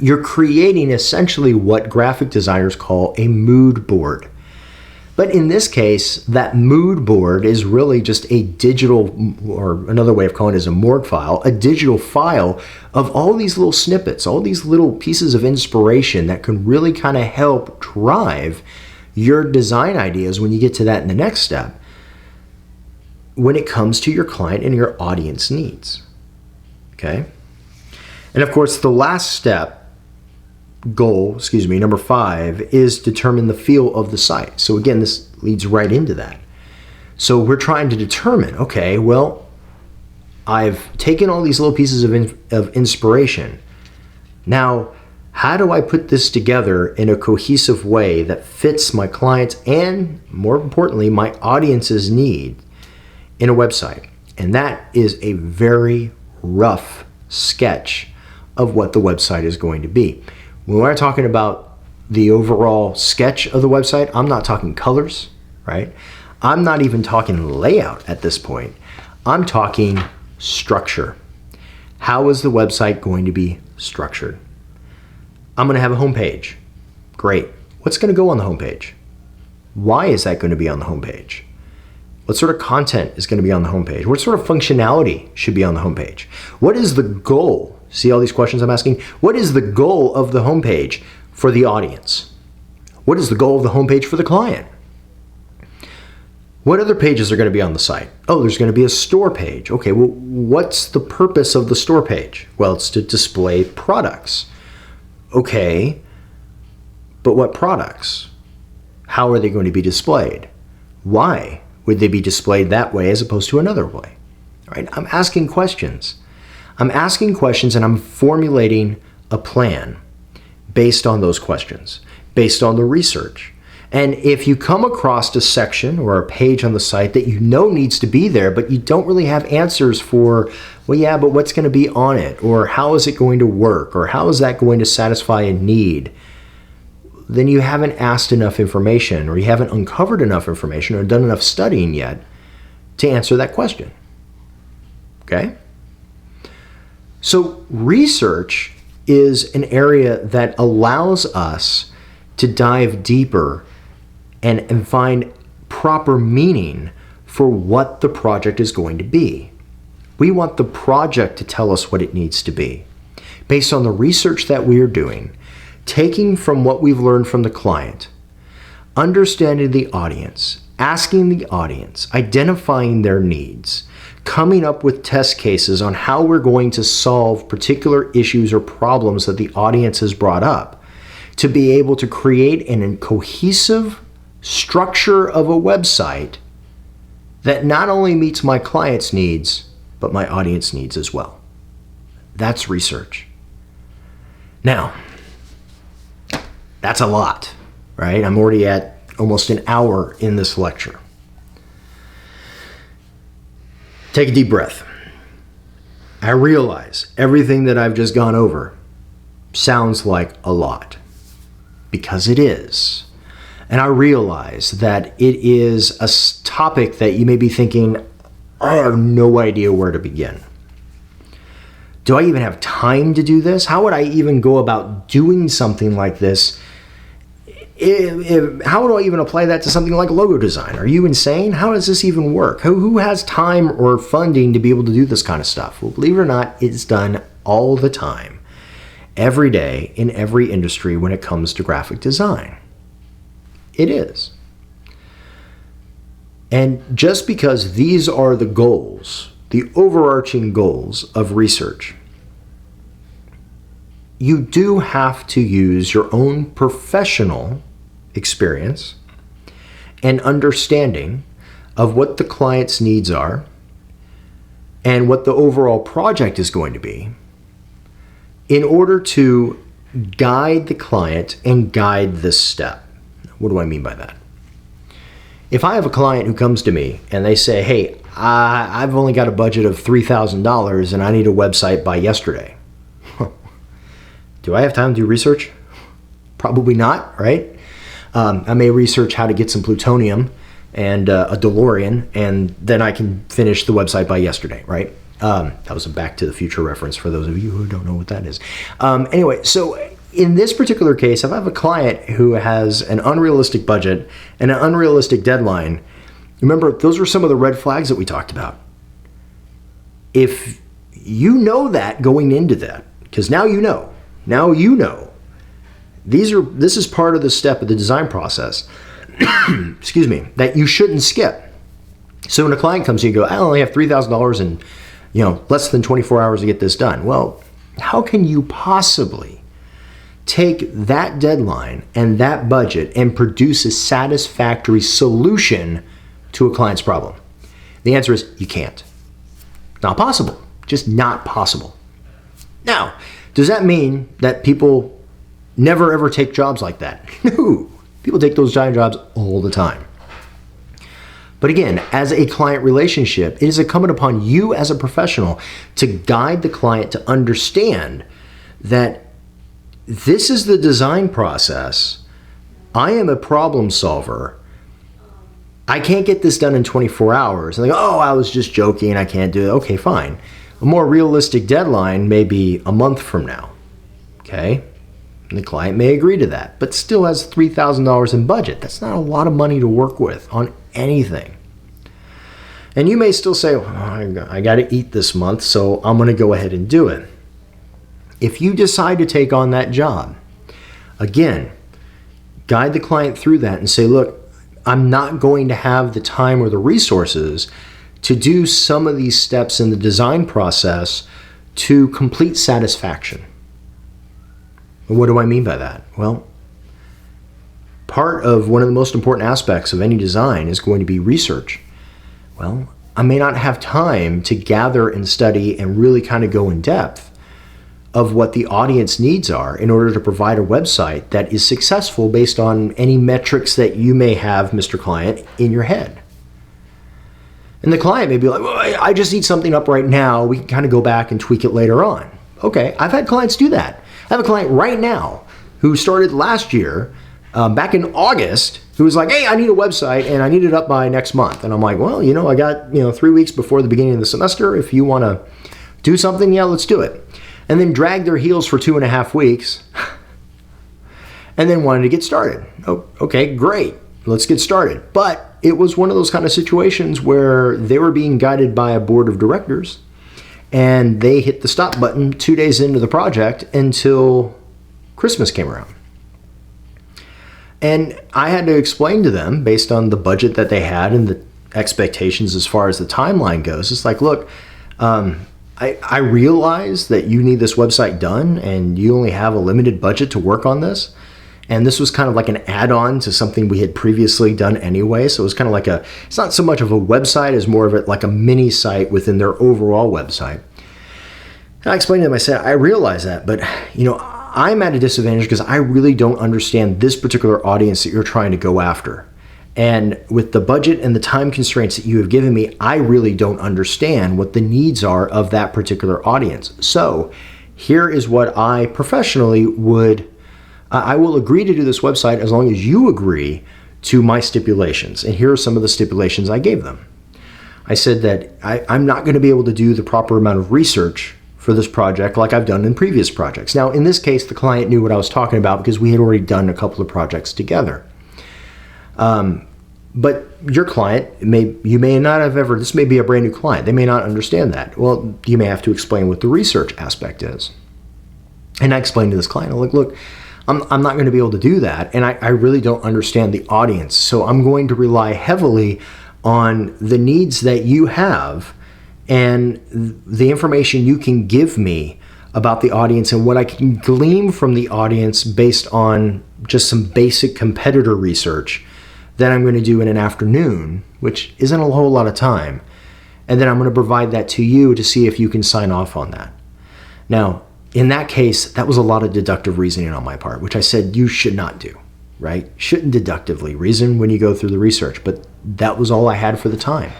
You're creating essentially what graphic designers call a mood board. But in this case, that mood board is really just a digital, or another way of calling it is a morgue file, a digital file of all these little snippets, all these little pieces of inspiration that can really kind of help drive your design ideas when you get to that in the next step, when it comes to your client and your audience needs. Okay? And of course, the last step, number 5, is determine the feel of the site. So again, this leads right into that. So we're trying to determine, okay, well, I've taken all these little pieces of inspiration. Now, how do I put this together in a cohesive way that fits my clients and, more importantly, my audience's need in a website? And that is a very rough sketch of what the website is going to be. When we're talking about the overall sketch of the website, I'm not talking colors, right? I'm not even talking layout at this point. I'm talking structure. How is the website going to be structured? I'm going to have a homepage. Great. What's going to go on the homepage? Why is that going to be on the homepage? What sort of content is going to be on the homepage? What sort of functionality should be on the homepage? What is the goal? See all these questions I'm asking? What is the goal of the homepage for the audience? What is the goal of the homepage for the client? What other pages are going to be on the site? Oh, there's going to be a store page. Okay, well, what's the purpose of the store page? Well, it's to display products. Okay, but what products? How are they going to be displayed? Why would they be displayed that way as opposed to another way? All right, I'm asking questions. I'm asking questions and I'm formulating a plan based on those questions, based on the research. And if you come across a section or a page on the site that you know needs to be there, but you don't really have answers for, well, yeah, but what's going to be on it? Or how is it going to work? Or how is that going to satisfy a need? Then you haven't asked enough information, or you haven't uncovered enough information, or done enough studying yet to answer that question. Okay? So research is an area that allows us to dive deeper and find proper meaning for what the project is going to be. We want the project to tell us what it needs to be. Based on the research that we are doing, taking from what we've learned from the client, understanding the audience, asking the audience, identifying their needs, coming up with test cases on how we're going to solve particular issues or problems that the audience has brought up, to be able to create a cohesive structure of a website that not only meets my client's needs, but my audience needs as well. That's research. Now, that's a lot, right? I'm already at almost an hour in this lecture. Take a deep breath. I realize everything that I've just gone over sounds like a lot, because it is. And I realize that it is a topic that you may be thinking, I have no idea where to begin. Do I even have time to do this? How would I even go about doing something like this? How do I even apply that to something like logo design? Are you insane? How does this even work? Who has time or funding to be able to do this kind of stuff? Well, believe it or not, it's done all the time, every day, in every industry when it comes to graphic design. It is. And just because these are the goals, the overarching goals of research, you do have to use your own professional experience and understanding of what the client's needs are and what the overall project is going to be in order to guide the client and guide this step. What do I mean by that? If I have a client who comes to me and they say, hey, I've only got a budget of $3,000 and I need a website by yesterday. Do I have time to do research? Probably not, right? I may research how to get some plutonium and a DeLorean, and then I can finish the website by yesterday, right? That was a Back to the Future reference for those of you who don't know what that is. Anyway, so in this particular case, if I have a client who has an unrealistic budget and an unrealistic deadline, remember, those are some of the red flags that we talked about. If you know that going into that, because now you know, this is part of the step of the design process, excuse me, that you shouldn't skip. So when a client comes to you and go, I only have $3,000 and less than 24 hours to get this done. Well, how can you possibly take that deadline and that budget and produce a satisfactory solution to a client's problem? The answer is you can't. Not possible. Just not possible. Now, does that mean that people never ever take jobs like that? No. People take those giant jobs all the time. But again, as a client relationship, it is incumbent upon you as a professional to guide the client to understand that this is the design process. I am a problem solver. I can't get this done in 24 hours. And they go, oh, I was just joking. I can't do it. Okay, fine. A more realistic deadline may be a month from now. Okay? And the client may agree to that, but still has $3,000 in budget. That's not a lot of money to work with on anything. And you may still say, well, I got to eat this month, so I'm going to go ahead and do it. If you decide to take on that job, again, guide the client through that and say, look, I'm not going to have the time or the resources to do some of these steps in the design process to complete satisfaction. What do I mean by that? Well, part of one of the most important aspects of any design is going to be research. Well, I may not have time to gather and study and really kind of go in depth of what the audience needs are in order to provide a website that is successful based on any metrics that you may have, Mr. Client, in your head. And the client may be like, well, I just need something up right now. We can kind of go back and tweak it later on. Okay, I've had clients do that. I have a client right now who started last year, back in August, who was like, hey, I need a website and I need it up by next month. And I'm like, well, I got 3 weeks before the beginning of the semester. If you want to do something, yeah, let's do it. And then dragged their heels for 2.5 weeks and then wanted to get started. Oh, okay, great. Let's get started. But it was one of those kind of situations where they were being guided by a board of directors and they hit the stop button 2 days into the project until Christmas came around. And I had to explain to them, based on the budget that they had and the expectations as far as the timeline goes, it's like, look, I realize that you need this website done and you only have a limited budget to work on this. And this was kind of like an add-on to something we had previously done anyway. So it was kind of like it's not so much of a website as more of like a mini site within their overall website. And I explained to them, I said, I realize that, but I'm at a disadvantage because I really don't understand this particular audience that you're trying to go after. And with the budget and the time constraints that you have given me, I really don't understand what the needs are of that particular audience. So here is what I professionally I will agree to do this website as long as you agree to my stipulations. And here are some of the stipulations I gave them. I said that I'm not going to be able to do the proper amount of research for this project like I've done in previous projects. Now, in this case, the client knew what I was talking about because we had already done a couple of projects together. But your client, you may not have ever, this may be a brand new client. They may not understand that. Well, you may have to explain what the research aspect is. And I explained to this client, I'm like, look, I'm not going to be able to do that. And I really don't understand the audience. So I'm going to rely heavily on the needs that you have and the information you can give me about the audience and what I can glean from the audience based on just some basic competitor research that I'm going to do in an afternoon, which isn't a whole lot of time. And then I'm going to provide that to you to see if you can sign off on that. Now, in that case, that was a lot of deductive reasoning on my part, which I said you should not do, right? Shouldn't deductively reason when you go through the research, but that was all I had for the time.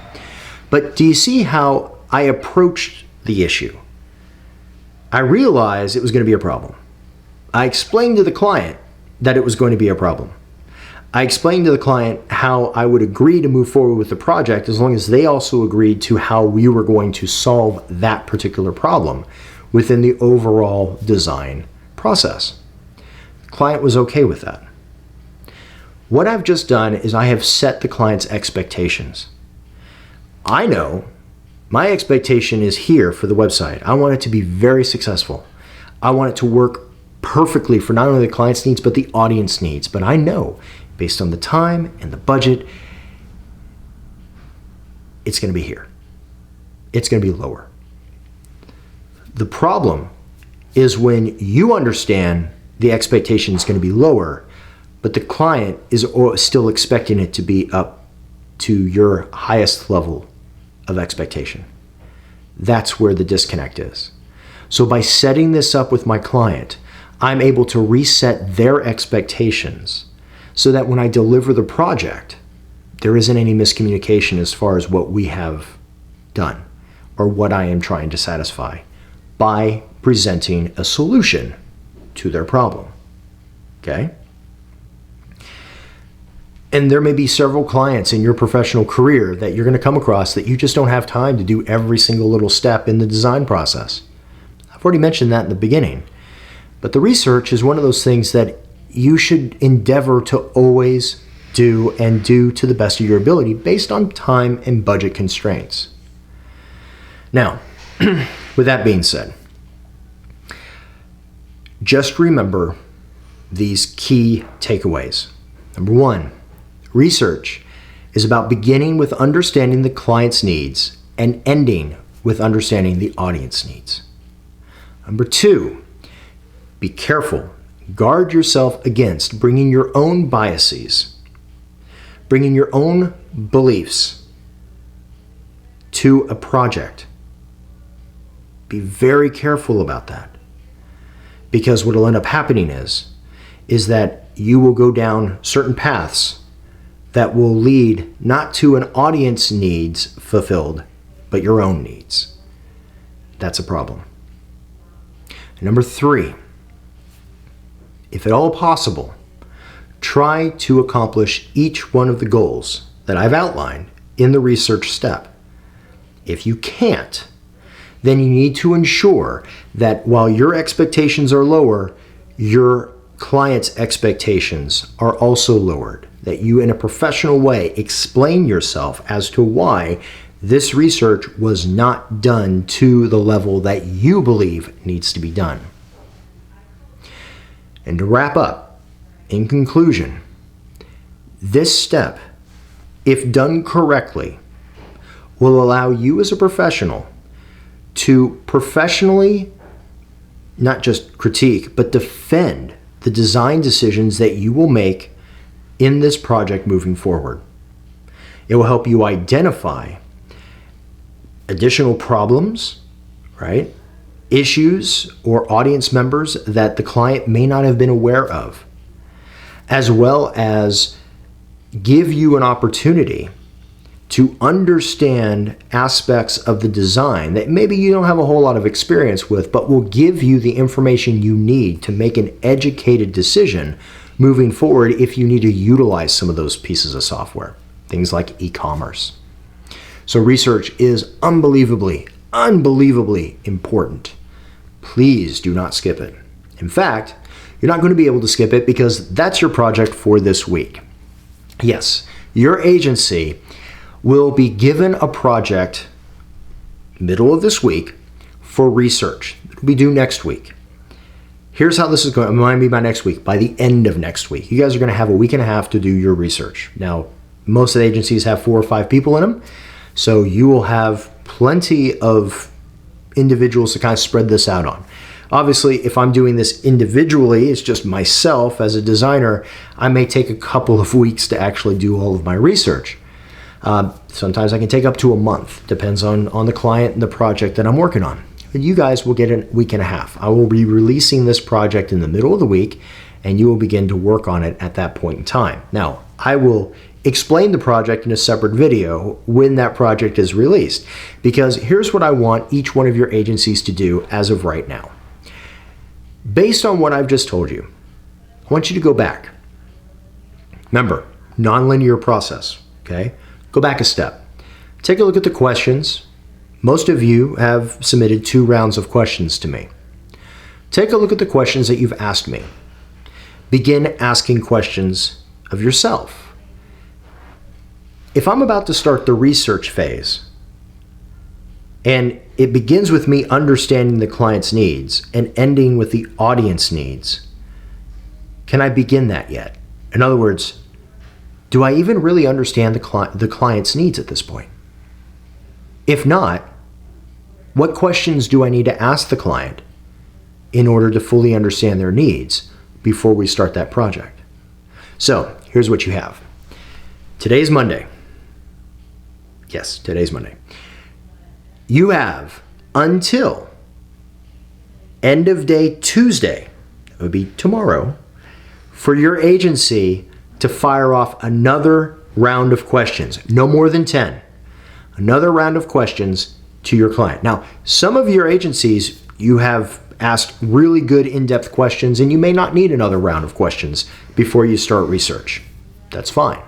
But do you see how I approached the issue? I realized it was going to be a problem. I explained to the client that it was going to be a problem. I explained to the client how I would agree to move forward with the project as long as they also agreed to how we were going to solve that particular problem within the overall design process. The client was okay with that. What I've just done is I have set the client's expectations. I know my expectation is here for the website. I want it to be very successful. I want it to work perfectly for not only the client's needs, but the audience needs. But I know, based on the time and the budget, it's going to be here. It's going to be lower. The problem is when you understand the expectation is going to be lower, but the client is still expecting it to be up to your highest level of expectation. That's where the disconnect is. So by setting this up with my client, I'm able to reset their expectations so that when I deliver the project, there isn't any miscommunication as far as what we have done or what I am trying to satisfy by presenting a solution to their problem. Okay? And there may be several clients in your professional career that you're going to come across that you just don't have time to do every single little step in the design process. I've already mentioned that in the beginning. But the research is one of those things that you should endeavor to always do and do to the best of your ability based on time and budget constraints. Now, with that being said, just remember these key takeaways. Number one, research is about beginning with understanding the client's needs and ending with understanding the audience needs. Number two, be careful. Guard yourself against bringing your own biases, bringing your own beliefs to a project. Be very careful about that. Because what will end up happening is that you will go down certain paths that will lead not to an audience needs fulfilled, but your own needs. That's a problem. And number three, if at all possible, try to accomplish each one of the goals that I've outlined in the research step. If you can't, then you need to ensure that while your expectations are lower, your client's expectations are also lowered. That you, in a professional way, explain yourself as to why this research was not done to the level that you believe needs to be done. And to wrap up, in conclusion, this step, if done correctly, will allow you as a professional to professionally not just critique, but defend the design decisions that you will make in this project moving forward. It will help you identify additional problems, right? Issues or audience members that the client may not have been aware of, as well as give you an opportunity to understand aspects of the design that maybe you don't have a whole lot of experience with, but will give you the information you need to make an educated decision moving forward if you need to utilize some of those pieces of software, things like e-commerce. So research is unbelievably important. Please do not skip it. In fact, you're not going to be able to skip it because that's your project for this week. Yes, your agency will be given a project middle of this week for research. It'll be due next week. Here's how this is going. It might be by next week, by the end of next week. You guys are going to have a week and a half to do your research. Now, most of the agencies have 4 or 5 people in them, so you will have plenty of individuals to kind of spread this out on. Obviously, if I'm doing this individually, it's just myself as a designer, I may take a couple of weeks to actually do all of my research. Sometimes I can take up to a month, depends on the client and the project that I'm working on. But you guys will get a week and a half. I will be releasing this project in the middle of the week, and you will begin to work on it at that point in time. Now, I will explain the project in a separate video when that project is released, because here's what I want each one of your agencies to do as of right now. Based on what I've just told you, I want you to go back. Remember, nonlinear process, okay? Go back a step. Take a look at the questions. Most of you have submitted 2 rounds of questions to me. Take a look at the questions that you've asked me. Begin asking questions of yourself. If I'm about to start the research phase, and it begins with me understanding the client's needs and ending with the audience needs, can I begin that yet? In other words, do I even really understand the client's needs at this point? If not, what questions do I need to ask the client in order to fully understand their needs before we start that project? So here's what you have. Today's Monday. Yes, today's Monday. You have until end of day Tuesday, that would be tomorrow, for your agency to fire off another round of questions, no more than 10. Another round of questions to your client. Now, some of your agencies, you have asked really good in-depth questions, and you may not need another round of questions before you start research. That's fine.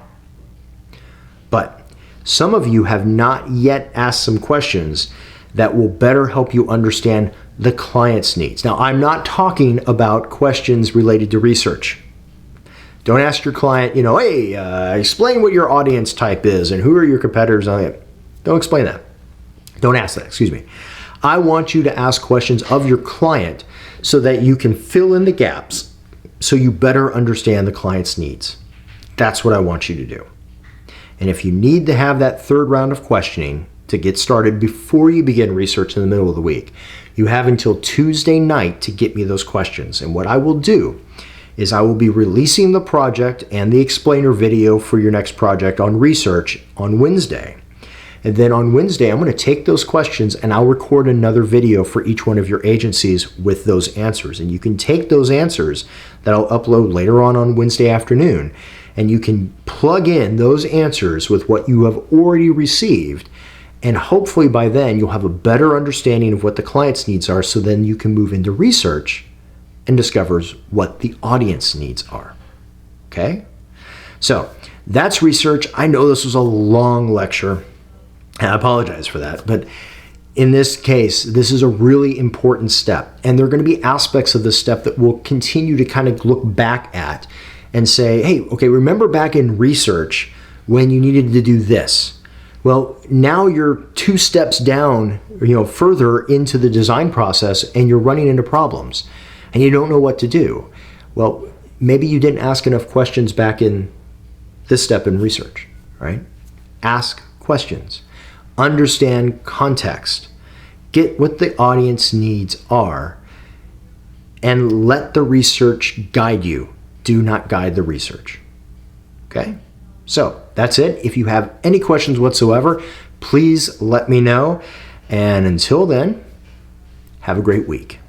But some of you have not yet asked some questions that will better help you understand the client's needs. Now, I'm not talking about questions related to research. Don't ask your client, hey, explain what your audience type is and who are your competitors. Don't explain that. Don't ask that, excuse me. I want you to ask questions of your client so that you can fill in the gaps so you better understand the client's needs. That's what I want you to do. And if you need to have that 3rd round of questioning to get started before you begin research in the middle of the week, you have until Tuesday night to get me those questions. And what I will do is I will be releasing the project and the explainer video for your next project on research on Wednesday. And then on Wednesday, I'm going to take those questions and I'll record another video for each one of your agencies with those answers. And you can take those answers that I'll upload later on Wednesday afternoon, and you can plug in those answers with what you have already received. And hopefully by then you'll have a better understanding of what the client's needs are, so then you can move into research and discover what the audience needs are. Okay? So that's research. I know this was a long lecture, and I apologize for that, but in this case, this is a really important step. And there are going to be aspects of this step that we'll continue to kind of look back at and say, hey, okay, remember back in research when you needed to do this? Well, now you're 2 steps down, further into the design process, and you're running into problems and you don't know what to do. Well, maybe you didn't ask enough questions back in this step in research, right? Ask questions, understand context, get what the audience needs are, and let the research guide you. Do not guide the research. Okay? So that's it. If you have any questions whatsoever, please let me know. And until then, have a great week.